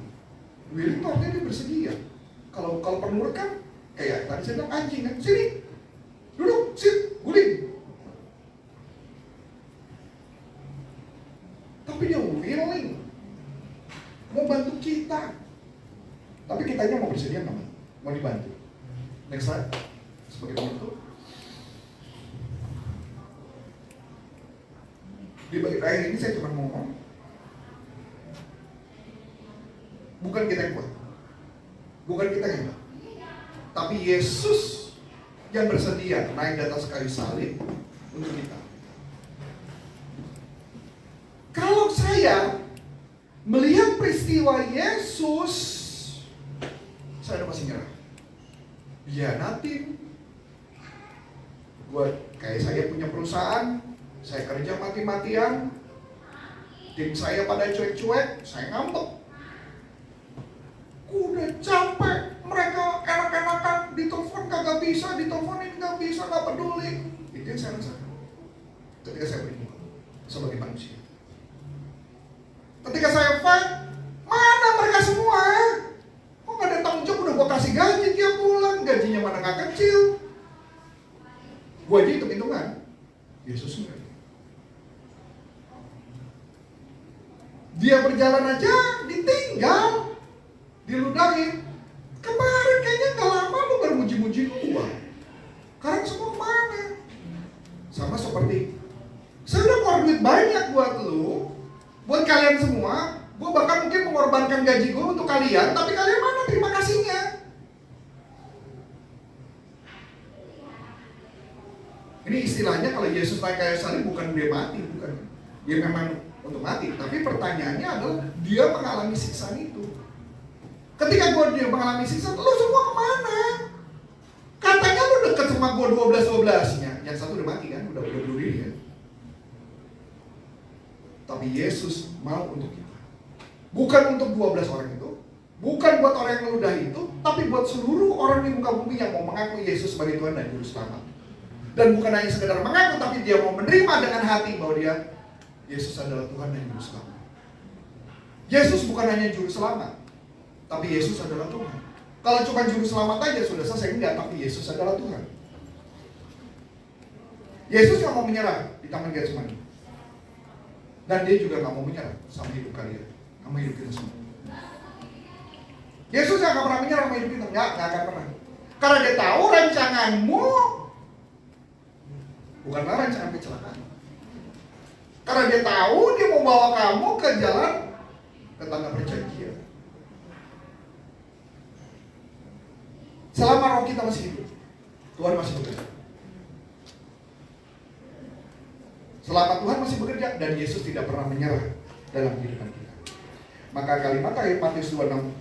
Willing itu artinya dia bersedia. Kalau penurut kan, kayak tadi saya bilang anjing kan, sini, duduk, sit, guling. Tapi dia willing, mau bantu kita. Tapi kitanya mau bersedia nggak? Mau dibantu. Next slide. Sebagai penutup. Di bagian akhir ini saya cuma ngomong, bukan kita yang kuat, bukan kita yang hebat, tapi Yesus yang bersedia naik di atas kayu salib untuk kita. Kalau saya melihat peristiwa Yesus, saya udah masih nyerah. Hianatin. Buat kayak saya punya perusahaan, saya kerja mati-matian, tim saya pada cuek-cuek, saya ngambek. Udah capek, mereka enak-enakan, ditelepon kagak bisa, diteleponin nggak bisa, nggak peduli. Itu yang saya rasakan ketika saya berjumpa sebagai manusia. Ketika saya fight, mana mereka semua? Kok nggak ada tanggung jawab? Udah gua kasih gaji tiap bulan, gajinya mana nggak kecil. Gua aja hitung-hitungan, Yesus enggak. Dia berjalan aja, ditinggal, diludahin. Kemarin kayaknya gak lama lu baru muji-muji gua. Sekarang semua mana? Sama seperti, saya udah keluar duit banyak buat lu, buat kalian semua. Gua bahkan mungkin mengorbankan gaji gua untuk kalian, tapi kalian mana terima kasihnya? Ini istilahnya kalau Yesus naik kayu salib bukan dia mati, bukan. Dia memang untuk mati, tapi pertanyaannya adalah dia mengalami siksaan itu. Ketika dia mengalami siksaan, lu semua kemana? Katanya lu deket sama gua 12-12-nya. Yang satu udah mati kan, udah bunuh diri kan. Tapi Yesus mau untuk kita. Bukan untuk 12 orang itu, bukan buat orang yang meludah itu, tapi buat seluruh orang di muka bumi yang mau mengaku Yesus sebagai Tuhan dan Juru Selamat. Dan bukan hanya sekedar mengaku, tapi dia mau menerima dengan hati bahwa Yesus adalah Tuhan dan Juru Selamat. Yesus bukan hanya Juru Selamat, tapi Yesus adalah Tuhan. Kalau cuma Juru Selamat aja sudah selesai, enggak, tapi Yesus adalah Tuhan. Yesus gak mau menyerah di tangan Getsemani. Dan dia juga gak mau menyerah sama hidup kalian, sama hidup kita semua. Yesus gak akan pernah menyerah sama hidup kita. Gak akan pernah. Karena dia tahu rancanganmu bukanlah rancangan kecelakaan. Karena dia tahu dia mau bawa kamu ke jalan ke tanah perjanjian. Selama roh kita masih hidup, Tuhan masih bekerja. Selama Tuhan masih bekerja dan Yesus tidak pernah menyerah dalam kehidupan kita. Maka kalimat ayat Matius 26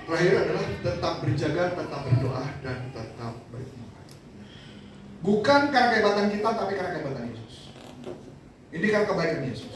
terakhir adalah tetap berjaga, tetap berdoa, dan tetap beriman. Bukan karena kehebatan kita, tapi karena kehebatan Yesus. Ini kan kebaikan Yesus.